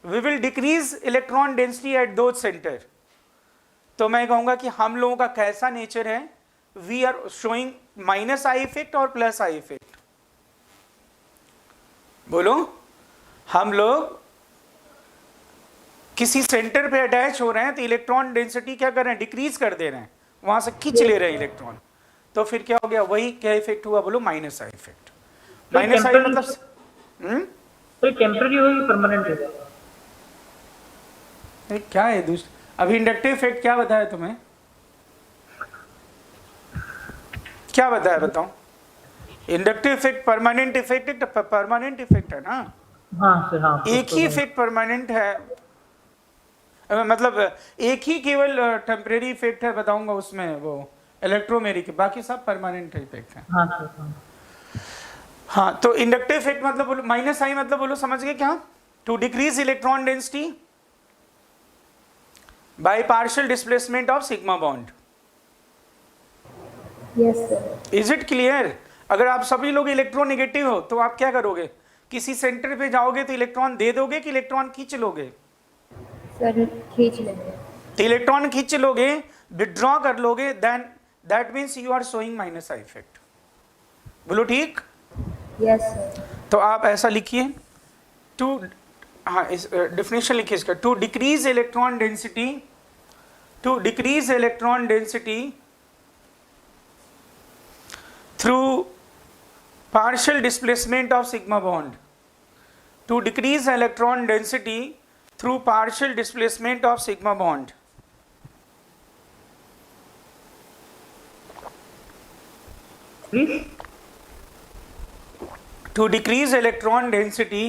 We will decrease electron density at those center. तो मैं कहूँगा कि हम लोगों का कैसा nature है? We are showing minus I effect और प्लस आई इफेक्ट। बोलो, हम लोग किसी सेंटर पे अटैच हो रहे हैं तो इलेक्ट्रॉन डेंसिटी क्या कर रहे हैं? डिक्रीज कर दे रहे हैं, वहां से खींच ले रहे हैं इलेक्ट्रॉन। तो फिर क्या हो गया? वही क्या इफेक्ट हुआ बोलो? Minus I effect. माइनस आई मतलब
तो टेम्पररी होगी, परमानेंट होगा?
क्या है दूसरा? अभी इंडक्टिव इफेक्ट क्या बताया तुम्हें? क्या बताया बताओ? Inductive effect permanent effect, permanent effect है ना?
हाँ सर, हाँ।
एक ही इफेक्ट परमानेंट है, मतलब एक ही केवल टेम्परेरी इफेक्ट है बताऊंगा उसमें, वो इलेक्ट्रोमेरिक, बाकी सब परमानेंट इफेक्ट है।
हाँ सर, हाँ।
हाँ, तो इंडक्टिव इफेक्ट मतलब बोलो माइनस आई, मतलब बोलो समझ गए क्या? To decrease electron density by partial displacement of sigma bond.
Yes sir.
Is it clear? अगर आप सभी लोग इलेक्ट्रोनेगेटिव हो तो आप क्या करोगे? किसी सेंटर पे जाओगे तो इलेक्ट्रॉन दे दोगे कि इलेक्ट्रॉन खींच लोगे?
सर खींच लेंगे।
तो इलेक्ट्रॉन खींच लोगे, विड्रॉ कर लोगे, then that means you are showing minus I effect. बोलो ठीक?
Yes sir.
तो आप ऐसा लिखिए, टू, हाँ इस डेफिनेशन लिखिए इसका, to decrease electron density, to decrease electron density through partial displacement of sigma bond, to decrease electron density through partial displacement of sigma bond.
Please.
To decrease electron density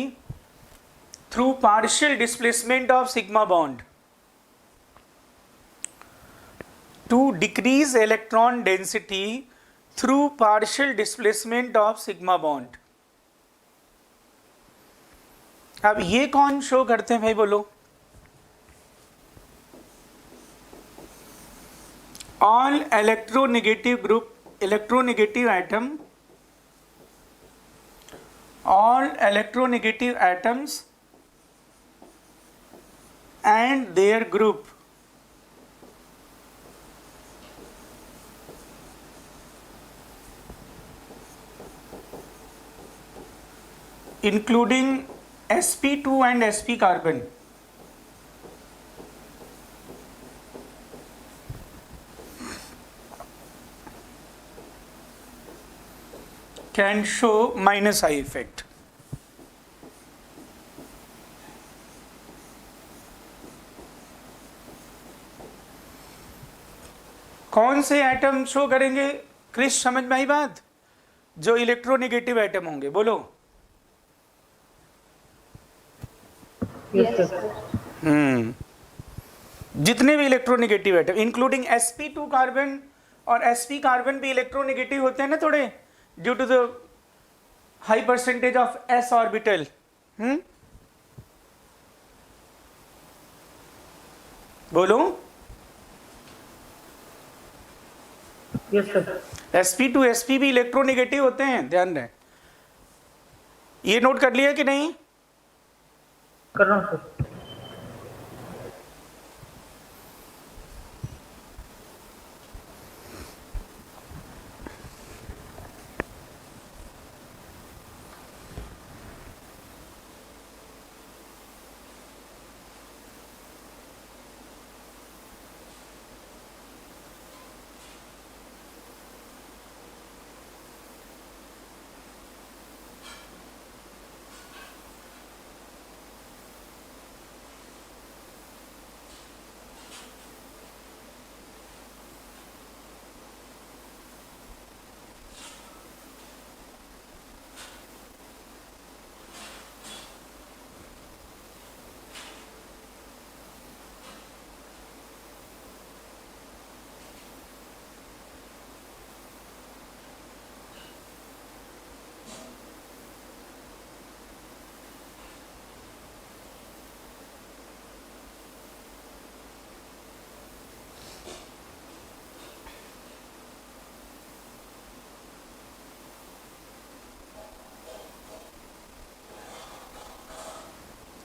through partial displacement of sigma bond. To decrease electron density through partial displacement of sigma bond. अब ये कौन show करते हैं भाई बोलो? All electronegative group, electronegative atom, all electronegative atoms and their group including sp2 and sp carbon can show minus I effect. कौन से atom show करेंगे क्रिश, समझ में आई बात? जो इलेक्ट्रोनेगेटिव एटम होंगे, बोलो।
Yes sir.
जितने भी electronegative atom including sp2 carbon और sp कार्बन भी इलेक्ट्रोनेगेटिव होते हैं ना थोड़े, due to the high percentage of s orbital. बोलो।
Yes sir.
sp2 sp भी इलेक्ट्रोनेगेटिव होते हैं, ध्यान रहे। ये नोट कर लिया कि नहीं?
कर रहा हूँ सर।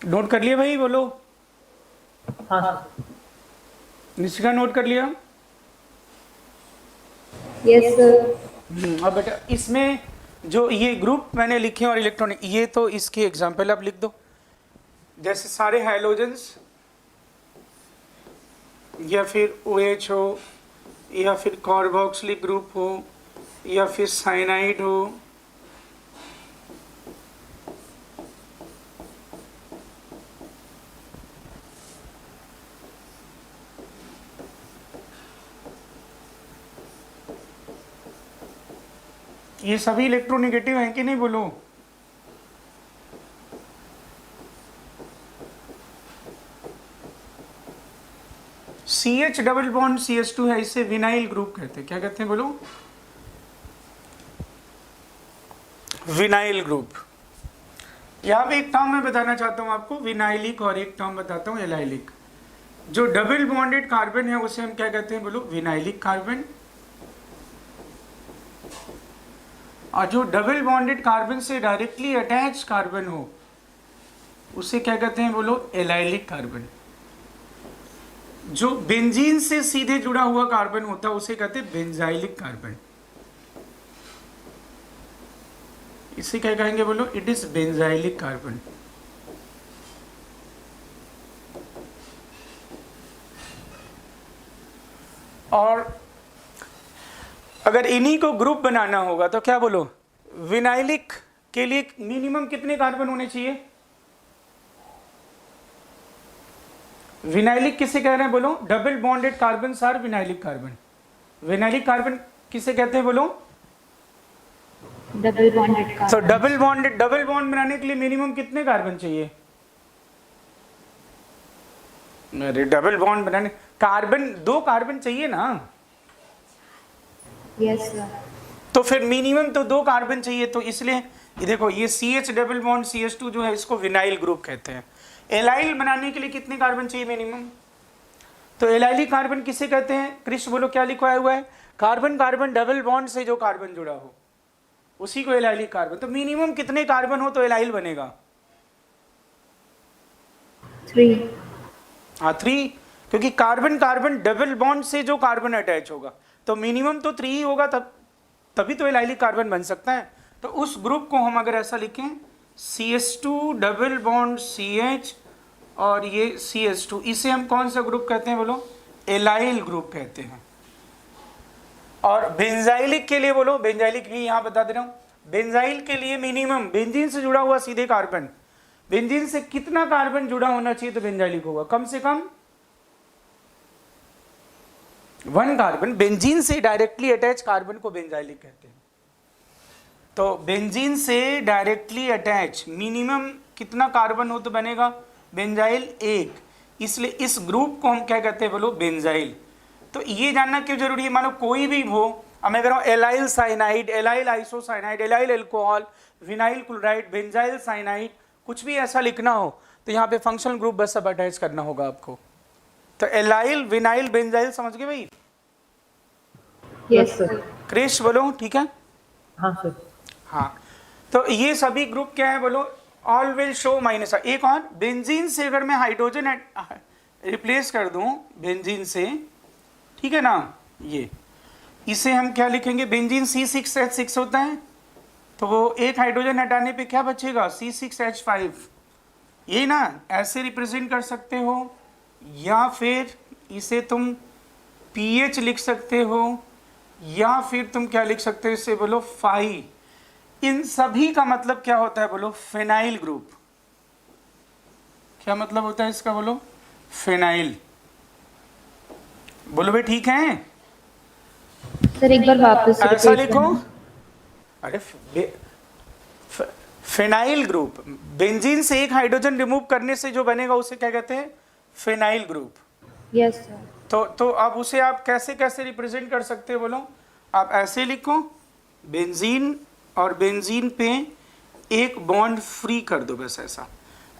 नोट कर लिया भाई, बोलो।
हाँ सर।
निशिका नोट कर लिया?
Yes sir.
अब बेटा इसमें जो ये ग्रुप मैंने लिखे और इलेक्ट्रॉनिक, ये तो इसके एग्जाम्पल आप लिख दो। जैसे सारे हाइलोजेंस या फिर OH हो या फिर कार्बोक्सिलिक ग्रुप हो या फिर साइनाइड हो, ये सभी इलेक्ट्रोनेगेटिव हैं कि नहीं, बोलो। CH डबल बॉन्ड CH2 है, इसे विनाइल ग्रुप कहते हैं। क्या कहते हैं, बोलो? Vinyl group. यहाँ पे एक टर्म मैं बताना चाहता हूँ आपको, विनाइलिक, और एक टर्म बताता हूँ एलाइलिक। जो डबल बॉन्डेड कार्बन है उसे हम क्या कहते हैं, बोलो? Vinylic carbon. और जो डबल बॉन्डेड कार्बन से डायरेक्टली अटैच कार्बन हो उसे क्या कहते हैं, बोलो? Allylic carbon. जो बेंजीन से सीधे जुड़ा हुआ कार्बन होता है उसे कहते हैं बेंजाइलिक कार्बन। इसे क्या कहेंगे, बोलो? It is benzylic carbon. और अगर इन्हीं को ग्रुप बनाना होगा तो क्या बोलो? विनाइलिक के लिए मिनिमम कितने कार्बन होने चाहिए? विनाइलिक किसे कह रहे हैं, बोलो? Double bonded carbon are vinylic carbon. Vinylic carbon किसे कहते हैं, बोलो?
डबल बॉन्डेड
तो डबल बॉन्ड बनाने के लिए मिनिमम कितने कार्बन चाहिए? अरे डबल बॉन्ड बनाने कार्बन 2 कार्बन चाहिए ना।
Yes sir.
तो फिर मिनिमम तो 2 कार्बन चाहिए, तो इसलिए ये देखो, ये CH डबल बॉन्ड CH2 जो है इसको विनाइल ग्रुप कहते हैं। एलाइल बनाने के लिए कितने कार्बन चाहिए मिनिमम? तो एलाइलिक कार्बन किसे कहते हैं? कृष्ण बोलो, क्या लिखा हुआ है? कार्बन कार्बन डबल बॉन्ड से जो कार्बन जुड़ा हो उसी को एलाइलिक कार्बन। तो मिनिमम कितने कार्बन हो तो एलाइल बनेगा?
3।
हाँ 3, क्योंकि कार्बन कार्बन डबल बॉन्ड से जो कार्बन अटैच होगा तो मिनिमम तो 3 ही होगा, तभी तो एलाइलिक कार्बन बन सकता है। तो उस ग्रुप को हम अगर ऐसा लिखें, CH2 डबल बॉन्ड CH और ये CH2, इसे हम कौन सा ग्रुप कहते हैं, बोलो? एलाइल ग्रुप कहते हैं। और बेंजाइलिक के लिए बोलो, बेंजाइलिक भी यहाँ बता दे रहा हूँ। बेंजाइल के लिए मिनिमम बेंजीन से जुड़ा हुआ सीधे कार्बन, बेंजीन से कितना कार्बन जुड़ा होना चाहिए तो बेंजाइलिक होगा? कम से कम 1 कार्बन, बेंजीन से डायरेक्टली अटैच कार्बन को बेंजाइलिक कहते हैं। तो बेंजीन से डायरेक्टली अटैच मिनिमम कितना कार्बन हो तो बनेगा बेंजाइल 1, इसलिए इस ग्रुप को हम क्या कहते हैं बोलो बेंजाइल। तो ये जानना क्यों जरूरी है, मानो कोई भी हो, अब मैं कह रहा हूँ allyl cyanide, allyl isocyanide, allyl alcohol, vinyl chloride, benzyl cyanide, कुछ भी ऐसा लिखना हो तो यहाँ पे फंक्शनल ग्रुप बस सब अटैच करना होगा आपको। तो एलाइल, विनाइल, बेंजाइल, समझ गए भाई?
Yes sir.
क्रिश बोलो, ठीक है?
हाँ सर।
हाँ, तो ये सभी ग्रुप क्या है बोलो, ऑल विल शो माइनस। एक और, बेंजीन से अगर मैं हाइड्रोजन रिप्लेस कर दूं बेंजीन से, ठीक है ना, ये इसे हम क्या लिखेंगे, बेंजीन C6H6 होता है, तो वो एक हाइड्रोजन हटाने पे क्या बचेगा C6H5, ये ना, ऐसे रिप्रेजेंट कर सकते हो, या फिर इसे तुम पीएच लिख सकते हो, या फिर तुम क्या लिख सकते हो इसे बोलो फाई। इन सभी का मतलब क्या होता है बोलो, फेनाइल ग्रुप। क्या मतलब होता है इसका बोलो, फेनाइल। बोलो भाई ठीक है?
सर एक बार वापस
ऐसा
repeat
लिखो,
करना।
अरे फेनाइल ग्रुप, बेंजीन से एक हाइड्रोजन रिमूव करने से जो बनेगा उसे क्या कहते हैं, फेनाइल ग्रुप।
Yes sir.
तो अब उसे आप कैसे कैसे रिप्रेजेंट कर सकते हो बोलो, आप ऐसे लिखो, बेंजीन और बेंजीन पे एक बॉन्ड फ्री कर दो, बस ऐसा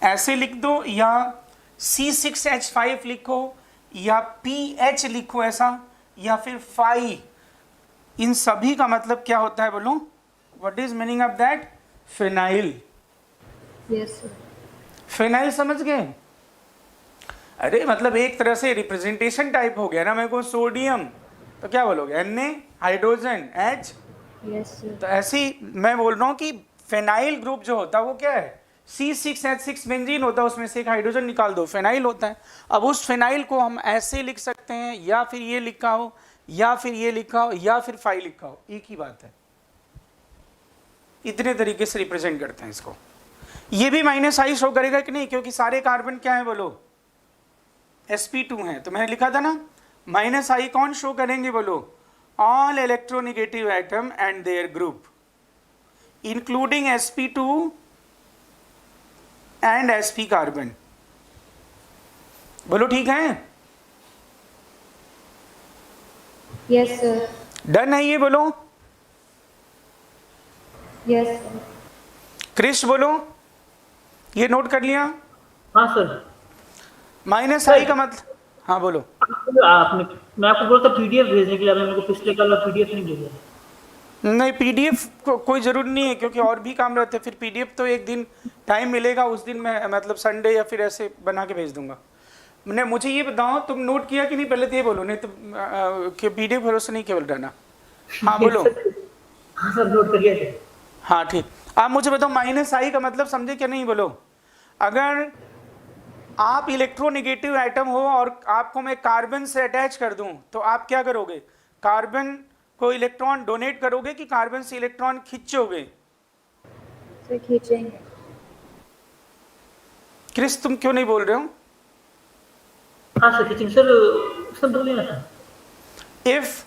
ऐसे लिख दो, या C6H5 लिखो, या PH लिखो ऐसा, या फिर फाई। इन सभी का मतलब क्या होता है बोलो, what is meaning of that, phenyl.
Yes sir.
Phenyl समझ गए? अरे मतलब एक तरह से रिप्रेजेंटेशन टाइप हो गया ना, मेरे को सोडियम तो क्या बोलोगे Na, hydrogen H।
Yes sir.
तो ऐसी मैं बोल रहा हूँ कि फेनाइल ग्रुप जो होता है वो क्या है, C6H6 बेंजीन होता है, उसमें से एक हाइड्रोजन निकाल दो, फेनाइल होता है। अब उस फेनाइल को हम ऐसे लिख सकते हैं, या फिर ये लिखा हो, या फिर ये लिखा हो, या फिर फाई लिखा हो, एक ही बात है। इतने तरीके से रिप्रेजेंट करते हैं इसको। ये भी -I शो करेगा कि नहीं, क्योंकि सारे कार्बन क्या है बोलो, sp2 है। तो मैंने लिखा था ना, -I कौन शो करेंगे बोलो, all electronegative atom and there group including sp2 and sp carbon. बोलो ठीक है?
Yes sir.
डन है ये बोलो?
Yes sir.
क्रिश बोलो, ये नोट कर लिया?
हाँ सर।
-I का मतलब, हाँ बोलो।
आपने, मैं आपको बोलता PDF भेजने के लिए, आपने मेरे को पिछले कल PDF नहीं भेजा।
नहीं PDF को कोई ज़रूरी नहीं है, क्योंकि और भी काम रहते हैं। फिर PDF तो एक दिन टाइम मिलेगा, उस दिन मैं मतलब संडे या फिर ऐसे बना के भेज दूंगा। मैंने, मुझे ये बताओ तुम नोट किया कि नहीं, पहले तो ये बोलो, नहीं तो कि PDF भरोसे नहीं केवल रहना। हाँ बोलो।
हाँ सर, नोट करिए सर।
हाँ ठीक, आप मुझे बताओ -I का मतलब समझे क्या नहीं बोलो। अगर आप इलेक्ट्रोनेगेटिव एटम हो और आपको मैं कार्बन से अटैच कर दूं, तो आप क्या करोगे, कार्बन को इलेक्ट्रॉन डोनेट करोगे कि कार्बन से इलेक्ट्रॉन खींचोगे?
सर खींचेंगे।
क्रिस तुम क्यों नहीं बोल रहे हो?
हाँ सर, खींचेंगे सर, सब बोलिए ना sir.
If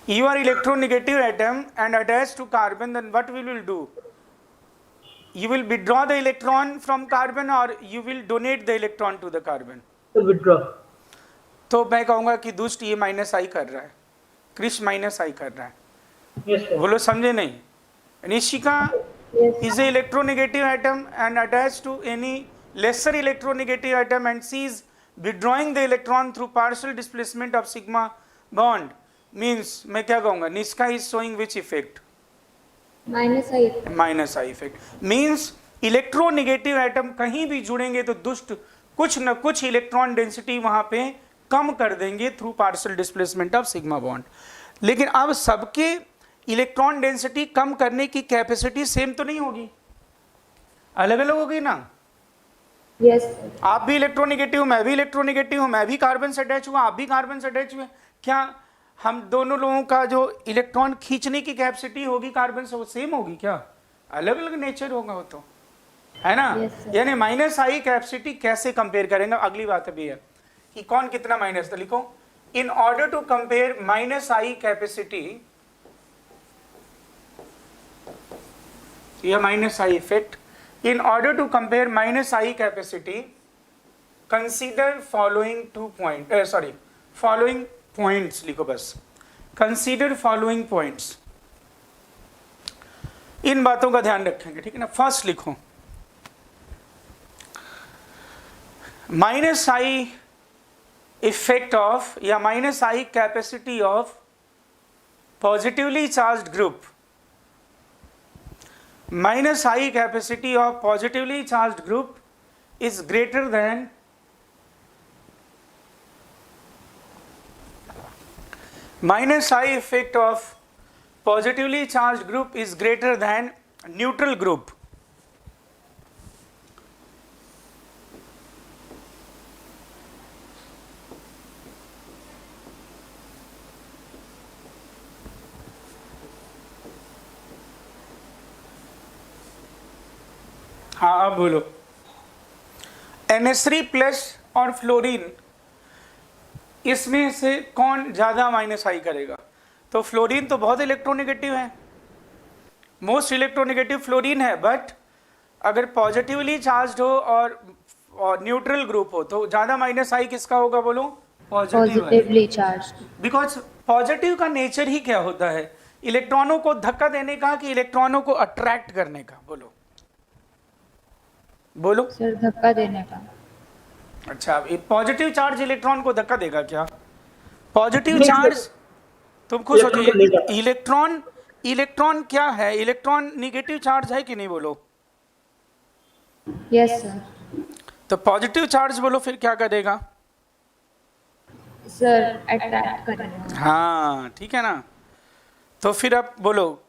you are electronegative atom and attached to carbon, then what we will do? You will withdraw the electron from carbon or you will donate the electron to the carbon?
तो withdraw.
तो मैं कहूँगा कि दुष्ट ये -I कर रहा है, क्रिश -I कर रहा है।
Yes sir.
बोलो समझे नहीं? Nishika is a electronegative atom and attached to any lesser electronegative atom and she is withdrawing the electron through partial displacement of sigma bond, means मैं क्या कहूँगा, Nishka is showing which effect?
-I।
-I effect means electronegative atom कहीं भी जुड़ेंगे तो दुष्ट कुछ न कुछ इलेक्ट्रॉन डेंसिटी वहां पे कम कर देंगे through partial displacement of sigma bond. लेकिन अब सबके इलेक्ट्रॉन डेंसिटी कम करने की कैपेसिटी सेम तो नहीं होगी, अलग अलग होगी ना।
Yes sir.
आप भी इलेक्ट्रोनेगेटिव, मैं भी इलेक्ट्रोनेगेटिव हूं, मैं भी कार्बन से अटैच हुआ, आप भी कार्बन से अटैच हुए। क्या हम दोनों लोगों का जो इलेक्ट्रॉन खींचने की कैपेसिटी होगी कार्बन से वो सेम होगी क्या? अलग अलग नेचर होगा वो तो, है ना। यानी -I कैपेसिटी कैसे कंपेयर करेंगे, अगली बात अभी है कि कौन कितना माइनस। तो लिखो in order to compare minus I capacity या minus I effect, in order to compare minus I capacity, consider following following points लिखो बस, consider following points. इन बातों का ध्यान रखेंगे, ठीक है ना. फर्स्ट लिखो माइनस आई इफेक्ट ऑफ या minus I capacity of positively charged group. Minus I capacity of positively charged group is greater than minus I effect of positively charged group is greater than neutral group. हाँ अब बोलो. NH3 plus और fluorine, इसमें से कौन ज्यादा minus आई करेगा? तो फ्लोरीन तो बहुत इलेक्ट्रोनेगेटिव है, मोस्ट इलेक्ट्रोनेगेटिव फ्लोरीन है, बट अगर पॉजिटिवली चार्ज्ड हो और न्यूट्रल ग्रुप हो तो ज्यादा माइनस आई किसका होगा? बोलो.
Positively charged.
बिकॉज पॉजिटिव का नेचर ही क्या होता है? इलेक्ट्रॉनों को धक्का देने का कि इलेक्ट्रॉनों को अट्रैक्ट करने का? बोलो बोलो.
सर धक्का देने का.
अच्छा, पॉजिटिव चार्ज इलेक्ट्रॉन को धक्का देगा क्या? पॉजिटिव चार्ज तुम खुद सोचो. इलेक्ट्रॉन क्या है? इलेक्ट्रॉन निगेटिव चार्ज है कि नहीं? बोलो.
Yes sir.
तो पॉजिटिव चार्ज बोलो फिर क्या करेगा?
सर अट्रैक्ट करेगा.
हाँ ठीक है ना. तो फिर अब बोलो,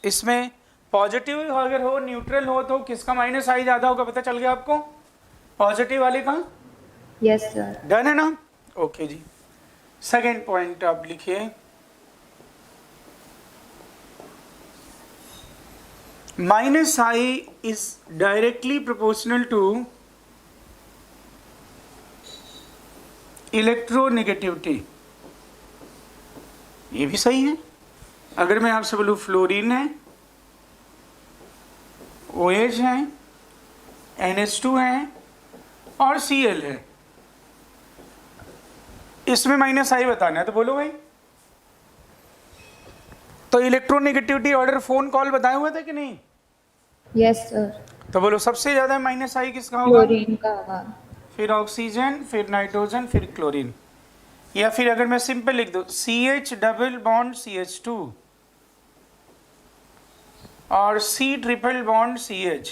इसमें पॉजिटिव अगर हो न्यूट्रल हो तो किसका माइनस आई ज्यादा होगा? पता चल गया आपको? पॉजिटिव वाले का.
Yes sir.
डन है ना. ओके जी. सेकेंड पॉइंट आप लिखिए. Minus I is directly proportional to electronegativity. ये भी सही है. अगर मैं आपसे बोलूं फ्लोरीन है, OH है, NH2 है और Cl है, इसमें माइनस आई बताना है तो बोलो भाई. तो इलेक्ट्रोनेगेटिविटी ऑर्डर फोन कॉल बताए हुए थे कि नहीं?
Yes sir.
तो बोलो सबसे ज्यादा माइनस आई किसका होगा?
क्लोरीन का होगा.
फिर ऑक्सीजन, फिर नाइट्रोजन, फिर क्लोरीन. या फिर अगर मैं सिंपल लिख दूं CH डबल बॉन्ड CH2 और C ट्रिपल बॉन्ड CH,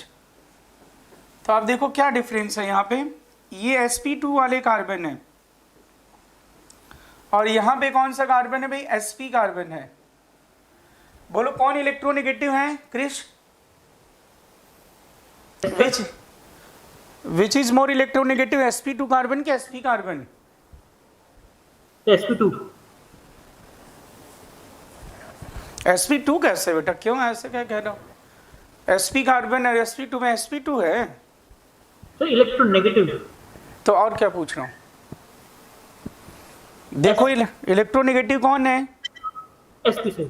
तो आप देखो क्या डिफरेंस है यहाँ पे. ये sp2 वाले कार्बन है और यहाँ पे कौन सा कार्बन है भाई? sp कार्बन है. बोलो कौन इलेक्ट्रोनेगेटिव है? Krish, which is more electronegative, sp2 carbon के sp कार्बन?
sp2.
sp2 कैसे बेटा? क्यों ऐसे क्या कह रहा हूँ? sp कार्बन और sp2 में sp2 है
तो इलेक्ट्रोनेगेटिव.
तो और क्या पूछ रहा हूँ? देखो इलेक्ट्रोनेगेटिव कौन है?
sp से.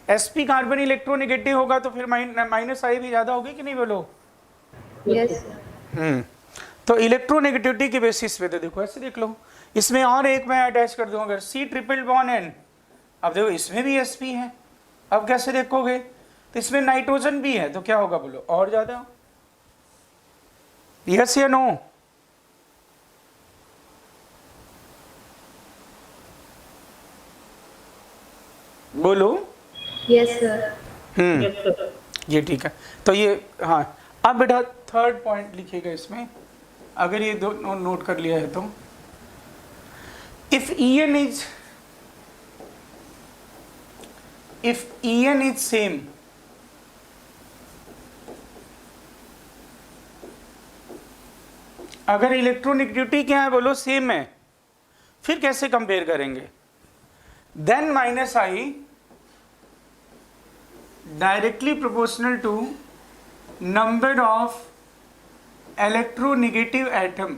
sp कार्बन इलेक्ट्रोनेगेटिव होगा तो फिर माइनस आई भी ज्यादा होगी कि नहीं? बोलो.
यस.
तो इलेक्ट्रोनेगेटिविटी के बेसिस पे तो देखो ऐसे देख लो. इसमें और एक मैं अटैच कर दूं, अगर C ट्रिपल बॉन्ड N, अब देखो इसमें भी sp है. अब कैसे देखोगे? तो इसमें नाइट्रोजन भी है तो क्या होगा? बोलो और ज्यादा. यस या नो? बोलो.
Yes sir.
Yes, sir.
ये ठीक है. तो ये हाँ. अब बेटा थर्ड पॉइंट लिखिएगा इसमें, अगर ये दो नोट कर लिया है तो. इफ En is same, अगर इलेक्ट्रोनेगेटिविटी क्या है? बोलो सेम है. फिर कैसे कंपेयर करेंगे? Then minus I directly proportional to number of electronegative atom.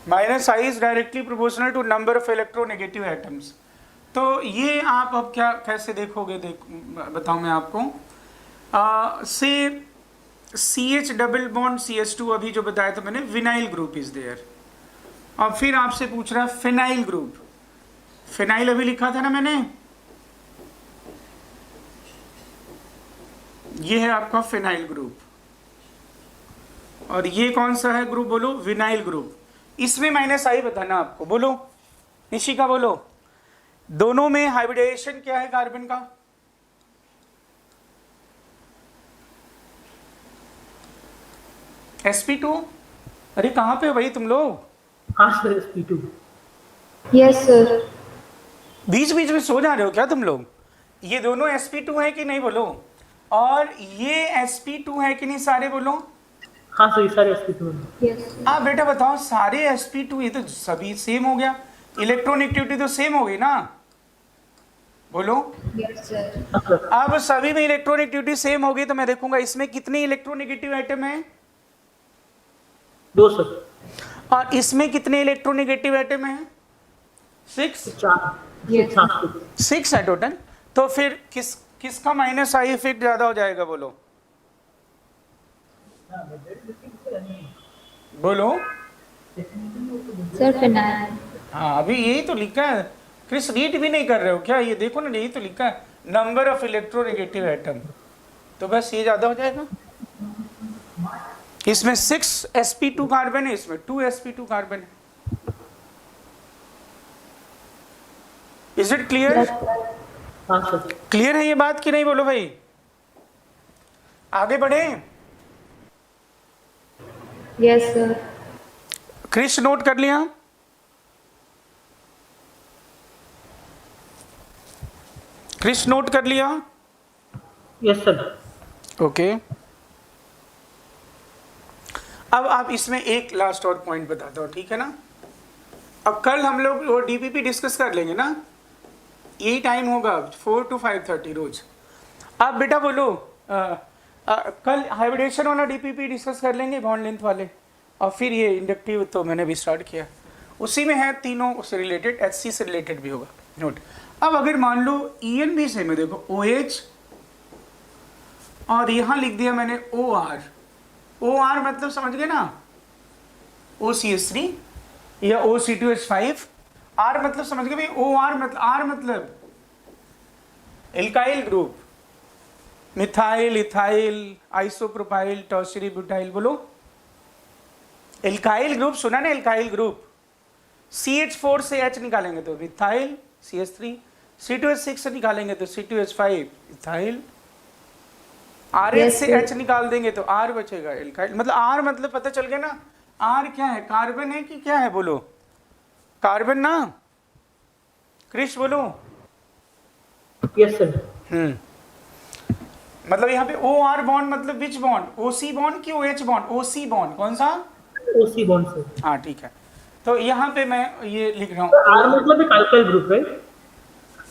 Minus I is directly proportional to number of electronegative atoms. तो ये आप अब क्या कैसे देखोगे, बताऊं मैं आपको। से CH डबल बॉन्ड CH2 अभी जो बताया था मैंने, विनाइल ग्रुप इज देयर। और फिर आपसे पूछ रहा है फिनाइल ग्रुप। फिनाइल अभी लिखा था ना मैंने, ये है आपका फिनाइल ग्रुप। और ये कौन सा है ग्रुप बोलो, विनाइल ग्रुप। इसमें माइनस आई बताना आपको, बोलो निशिका बोलो। दोनों में हाइब्रिडाइजेशन क्या है कार्बन का, sp2। अरे कहां पे हो भाई तुम लोग,
हाँ सर sp2।
Yes sir.
बीच बीच में सो जा रहे हो क्या तुम लोग। ये दोनों sp2 है कि नहीं बोलो, और ये sp2 है कि नहीं सारे बोलो।
हाँ सर ये सारे sp2 हैं।
यस
आप बेटा बताओ, सारे sp2 ये तो सभी सेम हो गया, इलेक्ट्रोनेगेटिविटी तो सेम हो गई ना, बोलो।
Yes sir.
हाँ सर।
अब सभी में इलेक्ट्रोनेगेटिविटी सेम होगी तो मैं देखूंगा इसमें कितने इलेक्ट्रोनेगेटिव एटम है,
2 सर।
और इसमें कितने इलेक्ट्रोनेगेटिव एटम है, 6।
4
यस
6 है टोटल। तो फिर किसका माइनस आई इफेक्ट ज्यादा हो जाएगा बोलो, बोलो।
Sir phenyl.
हाँ अभी यही तो लिखा है, क्रिस रीड भी नहीं कर रहे हो क्या, ये देखो ना यही तो लिखा है, नंबर ऑफ इलेक्ट्रोनेगेटिव एटम। तो बस ये ज्यादा हो जाएगा। इसमें 6 sp2 कार्बन है, इसमें 2 sp2 कार्बन है। इज इट क्लियर,
हाँ सर।
क्लियर है ये बात कि नहीं बोलो भाई। आगे बढ़े,
यस सर।
क्रिस नोट कर लिया, क्रिस नोट कर लिया,
यस सर।
ओके। अब आप इसमें एक लास्ट और पॉइंट बताता हूँ, ठीक है ना। अब कल हम लोग वो डीपीपी डिस्कस कर लेंगे ना, यही टाइम होगा 4 to 5:30 रोज। आप बेटा बोलो, कल हाइब्रिडेशन वाला डीपीपी डिस्कस कर लेंगे, बॉन्ड लेंथ वाले, और फिर ये इंडक्टिव तो मैंने भी स्टार्ट किया, उसी में है तीनों उससे रिलेटेड, HC से रिलेटेड भी होगा नोट। अब अगर मान लो EN भी सेम है, देखो OH और यहाँ लिख दिया मैंने OR। OR मतलब समझ गए ना, OCH3 या OC2H5। R मतलब समझ गए भाई, OR मतलब R मतलब alkyl group, methyl, ethyl, isopropyl, tertiary butyl, बोलो एल्काइल ग्रुप। सुना ना एल्काइल ग्रुप, CH4 से H निकालेंगे तो मिथाइल CH3, C2H6 से निकालेंगे तो C2H5 इथाइल, RH से H निकाल देंगे तो R बचेगा एल्काइल। मतलब R मतलब पता चल गया ना, R क्या है, कार्बन है कि क्या है बोलो, कार्बन ना, क्रिश बोलो।
Yes sir.
मतलब यहाँ पे OR बॉन्ड मतलब विच बॉन्ड, OC बॉन्ड कि OH बॉन्ड, OC बॉन्ड, कौन सा,
OC बॉन्ड सर।
हाँ ठीक है। तो यहाँ पे मैं ये लिख रहा हूँ,
R मतलब एक अल्काइल ग्रुप है।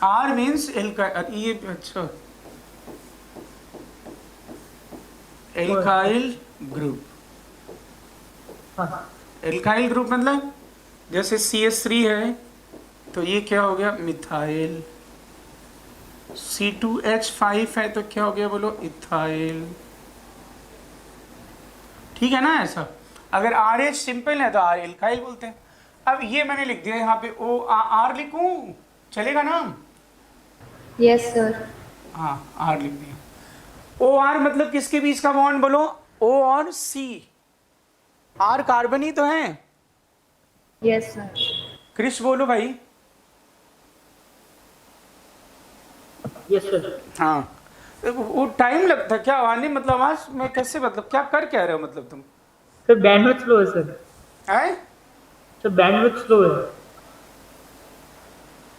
R मीन्स एल्काइल, ये अच्छा एल्काइल ग्रुप।
हाँ
एल्काइल ग्रुप मतलब जैसे CH3 है तो ये क्या हो गया, मिथाइल। C2H5 है तो क्या हो गया बोलो, इथाइल। ठीक है ना ऐसा। अगर RH सिंपल है तो R एल्काइल बोलते हैं। अब ये मैंने लिख दिया यहाँ पे OR लिखूं, चलेगा ना,
यस सर।
हाँ R लिख दिया। OR मतलब किसके बीच का बॉन्ड बोलो, O और C। R कार्बन ही तो है,
यस सर।
क्रिश बोलो भाई।
Yes sir.
हाँ वो टाइम लगता है क्या आने, मतलब आवाज में कैसे, मतलब क्या कर कह रहे हो मतलब तुम
सर बैंडविड्थ स्लो है सर।
है।
सर बैंडविड्थ स्लो है।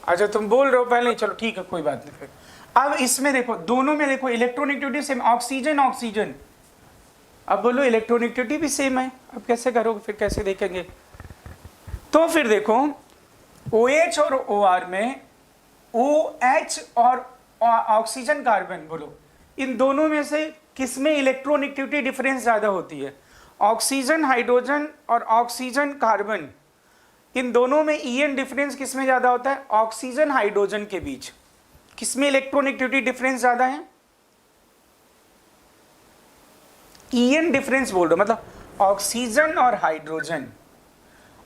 अच्छा तुम बोल रहे हो पहले, चलो ठीक है कोई बात नहीं। फिर अब इसमें देखो, दोनों में देखो इलेक्ट्रोनेगेटिविटी सेम, ऑक्सीजन ऑक्सीजन। अब बोलो इलेक्ट्रोनेगेटिविटी भी सेम है, अब कैसे करोगे, फिर कैसे देखेंगे। तो फिर देखो OH और OR में OH और ऑक्सीजन कार्बन, बोलो इन दोनों में से किसमें इलेक्ट्रोनेगेटिविटी डिफरेंस ज्यादा होती है, ऑक्सीजन हाइड्रोजन और ऑक्सीजन कार्बन, इन दोनों में ईएन डिफरेंस किस में ज्यादा होता है? ऑक्सीजन हाइड्रोजन के बीच। किसमें इलेक्ट्रोनेगेटिविटी डिफरेंस ज्यादा है? ईएन डिफरेंस बोल रहा हूं, मतलब ऑक्सीजन और हाइड्रोजन,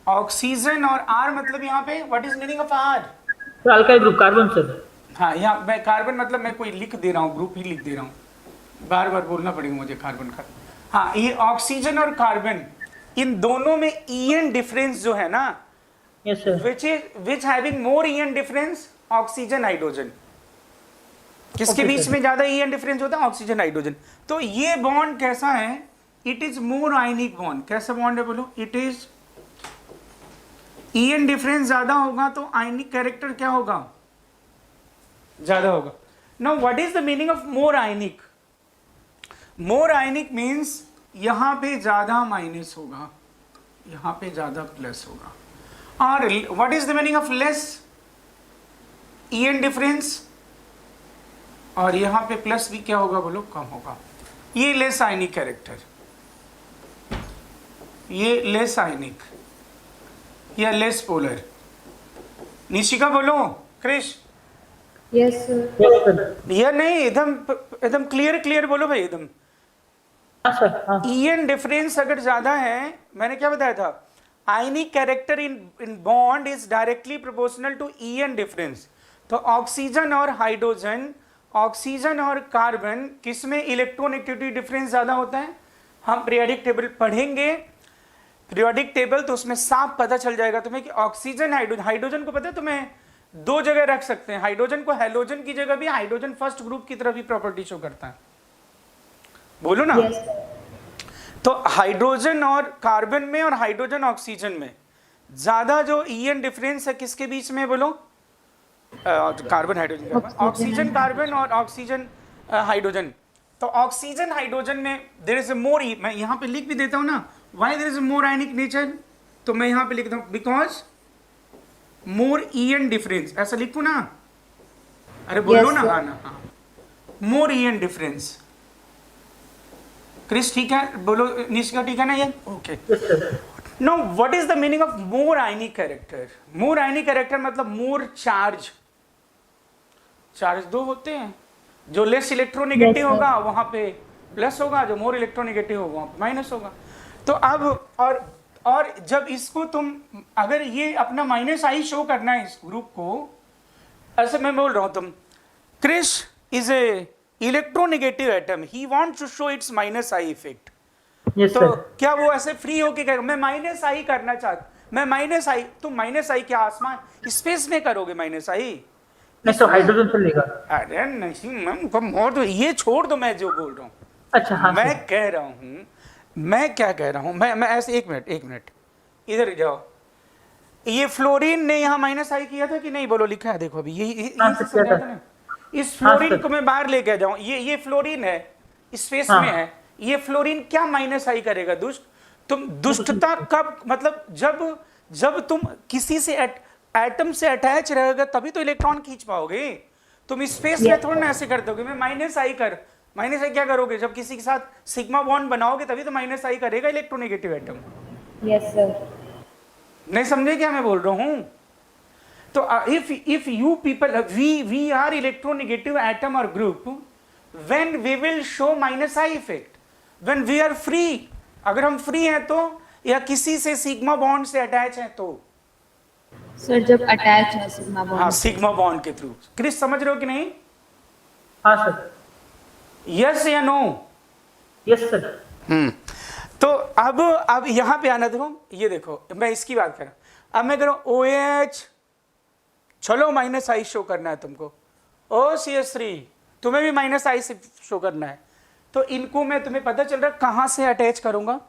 ऑक्सीजन और आर, मतलब यहाँ पे what is meaning of R?
Sir alkyl group carbon sir.
हाँ, यहाँ मैं कार्बन मतलब मैं कोई लिख दे रहा हूँ, ग्रुप ही लिख दे रहा हूँ, बार बार बोलना पड़ेगा मुझे कार्बन का। हाँ, ये ऑक्सीजन और कार्बन, इन दोनों में ईएन डिफरेंस जो है ना,
yes sir.
Which having more EN difference? Oxygen hydrogen. किसके
Okay,
बीच
sir.
में ज्यादा ईएन डिफरेंस होता है? Oxygen hydrogen. तो ये बॉन्ड कैसा है? It is more ionic bond. कैसा बॉन्ड है बोलो? इट इज, ईएन डिफरेंस ज्यादा होगा तो आयनिक कैरेक्टर क्या होगा? ज्यादा होगा। Now what is the meaning of more ionic? More ionic means यहां पे ज्यादा माइनस होगा, यहां पे ज्यादा प्लस होगा। और what is the meaning of less EN difference? और यहां पे प्लस भी क्या होगा बोलो? कम होगा। ये लेस आयनिक कैरेक्टर, ये लेस आयनिक या लेस पोलर। निशिका बोलो, Krish.
Yes sir.
Yes sir.
ये नहीं, एकदम क्लियर बोलो भाई, एकदम।
हाँ सर हाँ।
ईएन डिफरेंस अगर ज्यादा है, मैंने क्या बताया था? Ionic character in bond is directly proportional to EN difference. तो ऑक्सीजन और हाइड्रोजन, ऑक्सीजन और कार्बन, किसमें इलेक्ट्रोनेगेटिविटी डिफरेंस ज्यादा होता है? हम पीरियोडिक टेबल पढ़ेंगे, पीरियोडिक टेबल, तो उसमें साफ पता चल जाएगा तुम्हें कि ऑक्सीजन हाइड्रोजन, हाइड्रोजन को पता है तुम्हें दो जगह रख सकते हैं, हाइड्रोजन को हैलोजन की जगह भी, हाइड्रोजन फर्स्ट ग्रुप की तरह भी प्रॉपर्टी शो करता है। बोलो ना।
Yes sir.
तो हाइड्रोजन और कार्बन में और हाइड्रोजन ऑक्सीजन में ज्यादा जो ईएन डिफरेंस है किसके बीच में बोलो? कार्बन हाइड्रोजन, ऑक्सीजन कार्बन और ऑक्सीजन हाइड्रोजन। तो ऑक्सीजन हाइड्रोजन में देयर इज अ मोर, मैं यहां पे लिख भी देता हूं ना, why there is a more ionic nature, तो मैं यहां पे लिखता हूं बिकॉज मोर ईएन डिफरेंस, ऐसा लिखूं ना? अरे बोलो
Yes,
ना।
sir.
हाँ ना, मोर ईएन डिफरेंस। क्रिस ठीक है? बोलो निशिका ठीक है ना ये? Okay.
Yes sir.
Now, what is the meaning of more ionic character? More ionic character मतलब more charge। चार्ज दो होते हैं, जो लेस इलेक्ट्रोनेगेटिव
Yes, sir.
होगा वहां पे प्लस होगा, जो मोर इलेक्ट्रोनेगेटिव होगा वहां पे माइनस होगा। तो अब और जब इसको तुम, अगर ये अपना माइनस आई शो करना है इस ग्रुप को, ऐसे मैं बोल रहा हूं, तुम Krish is a electronegative atom, he wants to show its minus I effect.
Yes
तो
सर।
क्या वो ऐसे फ्री होके कहेगा मैं माइनस आई करना चाहता, मैं माइनस आई, तुम माइनस आई क्या आसमान स्पेस में करोगे माइनस आई?
नहीं तो हाइड्रोजन से लेगा।
अरे नहीं मैम, कम और तो ये छोड़ दो, मैं जो बोल रहा हूँ,
अच्छा हाँ
मैं
सर।
कह रहा हूँ, मैं क्या कह रहा हूँ, मैं ऐसे, एक मिनट इधर जाओ। ये फ्लोरीन ने यहाँ माइनस आई किया था कि नहीं बोलो? लिखा है देखो अभी, ये
हाँ,
से
सर, किया
समझाया
था।
था ना। इस फ्लोरीन
सर।
को मैं बाहर लेके जाऊं, ये फ्लोरीन है, स्पेस
हाँ।
में है, ये फ्लोरीन क्या माइनस आई करेगा? दुष्ट। तुम दुष्टता कब, मतलब जब तुम किसी से एटम से अटैच रहेगा तभी तो इलेक्ट्रॉन खींच पाओगे। तुम स्पेस में थोड़ा ना ऐसे कर दोगे मैं माइनस आई क्या करोगे? जब किसी के साथ सिग्मा बॉन्ड बनाओगे तभी तो माइनस आई करेगा इलेक्ट्रोनेगेटिव एटम।
Yes sir.
नहीं समझे क्या मैं बोल रहा हूं? तो if you people, we are electronegative atom or group when we will show minus I effect when we are free। अगर हम फ्री हैं तो, या किसी से सिग्मा बॉन्ड से अटैच हैं तो।
सर जब अटैच है सिग्मा
हाँ,
बॉन्ड।
सिग्मा बॉन्ड के थ्रू। क्रिस समझ रहे हो कि नहीं?
हाँ सर।
यस या नो?
Yes sir.
तो अब यहां पे आना देखो, ये देखो मैं इसकी बात कर रहा हूं। अब मैं कह रहा हूं OH, चलो माइनस आई शो करना है तुमको, OCH3 तुम्हें भी माइनस आई से शो करना है, तो इनको मैं, तुम्हें पता चल रहा है कहां से अटैच करूंगा?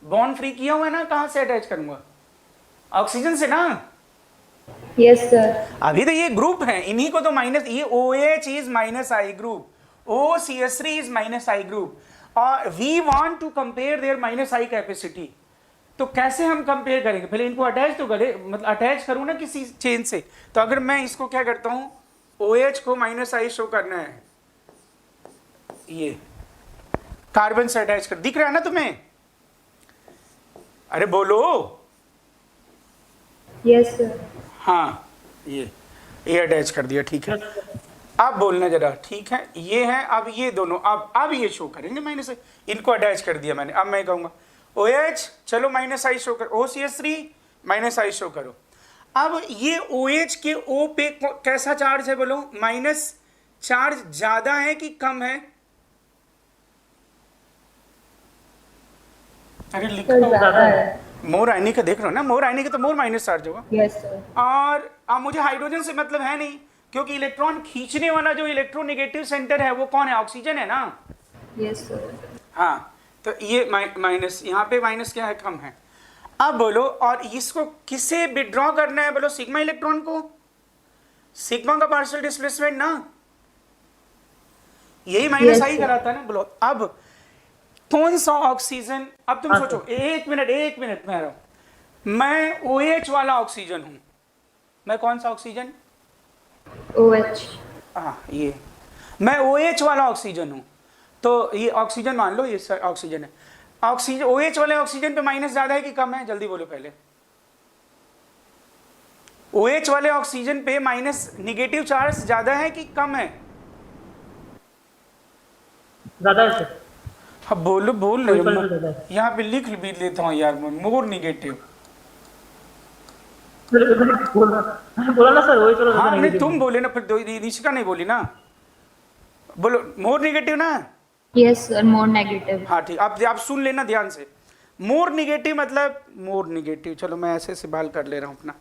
बॉन्ड फ्री किया हुआ है ना, कहां से अटैच करूंगा? ऑक्सीजन से ना।
Yes sir.
अभी तो ये ग्रुप है, इन्हीं को तो माइनस, ये OH is minus I group, OCH3 is minus I group, और we want to compare their minus I capacity. तो कैसे हम कंपेयर करेंगे? पहले इनको अटैच तो करे, मतलब अटैच करूं ना किसी चेन से। तो अगर मैं इसको क्या करता हूं, OH को माइनस आई शो करना है, ये कार्बन से अटैच कर, दिख रहा है ना तुम्हें? अरे बोलो,
यस सर।
हाँ ये अटैच कर दिया, ठीक है। अब बोलना जरा, ठीक है ये है, अब ये दोनों अब ये शो करेंगे माइनस, इनको अटैच कर दिया मैंने। अब मैं कहूँगा OH, चलो माइनस आई शो करो, OCH3 माइनस आई शो करो। अब ये OH के O पे कैसा चार्ज है बोलो, माइनस चार्ज ज्यादा है कि कम है? अरे
सर
लिखो,
ज़्यादा है।
मोर आयनिक देख रहे हो ना, मोर आयनिक तो मोर माइनस चार्ज होगा।
Yes sir.
और अब मुझे हाइड्रोजन से मतलब है नहीं, क्योंकि इलेक्ट्रॉन खींचने वाला जो इलेक्ट्रोनेगेटिव सेंटर है वो कौन है, ऑक्सीजन है ना।
Yes sir.
हाँ, तो ये माइनस, यहाँ पे माइनस क्या है, कम है। अब बोलो, और इसको किसे विड्रॉ करना है बोलो, सिग्मा इलेक्ट्रॉन को, सिग्मा का पार्शियल डिस्प्लेसमेंट ना, यही माइनस
Yes,
आई
sir.
कराता है ना। बोलो अब कौन सा ऑक्सीजन, अब तुम
हाँ,
सोचो, एक मिनट मैं OH वाला ऑक्सीजन हूं, मैं कौन सा ऑक्सीजन,
OH।
हाँ ये मैं OH वाला ऑक्सीजन हूं, तो ये ऑक्सीजन मान लो, ये ऑक्सीजन है। ऑक्सीजन OH वाले ऑक्सीजन पे माइनस ज्यादा है कि कम है, जल्दी बोलो पहले। OH वाले ऑक्सीजन पे माइनस निगेटिव चार्ज ज्यादा है कि कम है?
ज़्यादा है सर।
अब बोलो, बोल
OH वाले पे ज्यादा है।
यहाँ पे लिख भी लेता हूँ यार, मोर निगेटिव।
बोला ना सर, OH वाला
हाँ
ज्यादा
नहीं,
negative
तुम
है।
बोले ना, फिर निशिका नहीं बोली ना, बोलो मोर निगेटिव ना।
Yes sir, more negative.
हाँ ठीक, आप सुन लेना ध्यान से। मोर निगेटिव मतलब, मोर निगेटिव, चलो मैं ऐसे से बाल कर ले रहा हूँ अपना,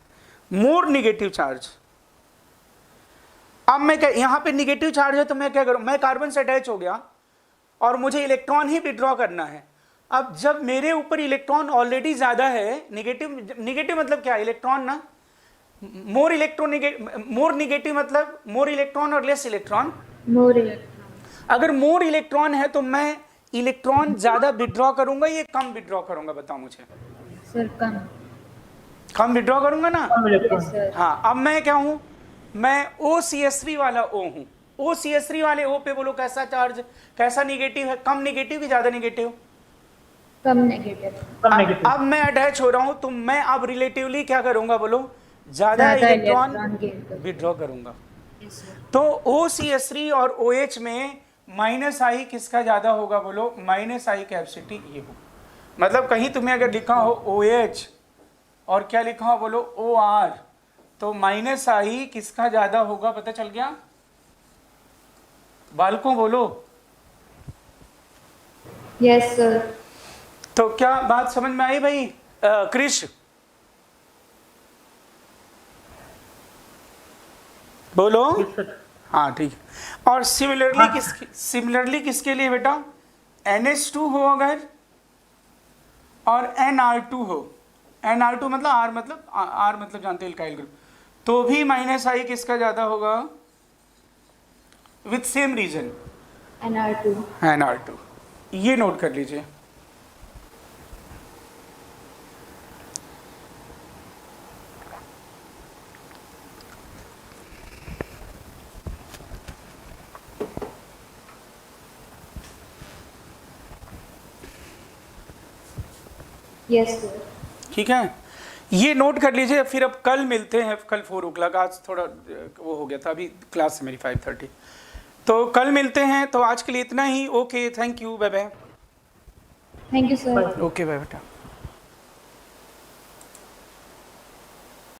मोर निगेटिव चार्ज। अब मैं क्या, यहाँ पे निगेटिव चार्ज है तो मैं क्या करूँ, मैं कार्बन से अटैच हो गया और मुझे इलेक्ट्रॉन ही विड्रॉ करना है। अब जब मेरे ऊपर इलेक्ट्रॉन ऑलरेडी ज्यादा है, निगेटिव मतलब क्या, इलेक्ट्रॉन ना, मोर निगेटिव मतलब मोर इलेक्ट्रॉन और लेस इलेक्ट्रॉन।
More electron.
अगर मोर इलेक्ट्रॉन है तो मैं इलेक्ट्रॉन ज्यादा विड्रॉ करूंगा, ये कम विड्रॉ करूंगा, बताओ मुझे।
सर कम।
कम विड्रॉ करूंगा ना।
कम इलेक्ट्रॉन।
Yes sir.
हाँ, अब मैं क्या हूं, मैं OCH3 वाला O हूं। OCH3 वाले O पे बोलो कैसा चार्ज, कैसा निगेटिव है, कम निगेटिव कि ज्यादा निगेटिव?
कम नेगेटिव।
कम नेगेटिव।
अब मैं अटैच हो रहा हूं तो मैं अब रिलेटिवली क्या करूंगा बोलो, ज्यादा
ज़्यादा
इलेक्ट्रॉन
इलेक्ट्रॉन गेन कर।
विड्रॉ करूंगा।
Yes sir.
तो OCH3 और OH में माइनस आई किसका ज्यादा होगा बोलो, माइनस आई कैपेसिटी ये हो, मतलब कहीं तुम्हें अगर लिखा हो OH और क्या लिखा हो बोलो OR, तो माइनस आई किसका ज्यादा होगा, पता चल गया बालकों, बोलो।
Yes sir.
तो क्या बात समझ में आई भाई? क्रिश बोलो।
Yes, sir।
हाँ ठीक है। और सिमिलरली किसके लिए बेटा, NH2 हो अगर और NR2 हो, NR2 मतलब R मतलब जानते हैं इल्काइल ग्रुप, तो भी माइनस आई किसका ज्यादा होगा, with same reason,
NR2।
NR2। ये नोट कर लीजिए।
Yes sir.
ठीक है, ये नोट कर लीजिए। फिर अब कल मिलते हैं, कल 4 o'clock, आज थोड़ा वो हो गया था, अभी क्लास है मेरी 5:30, तो कल मिलते हैं। तो आज के लिए इतना ही। Okay, thank you, bye bye.
Thank you sir.
Okay bye बेटा।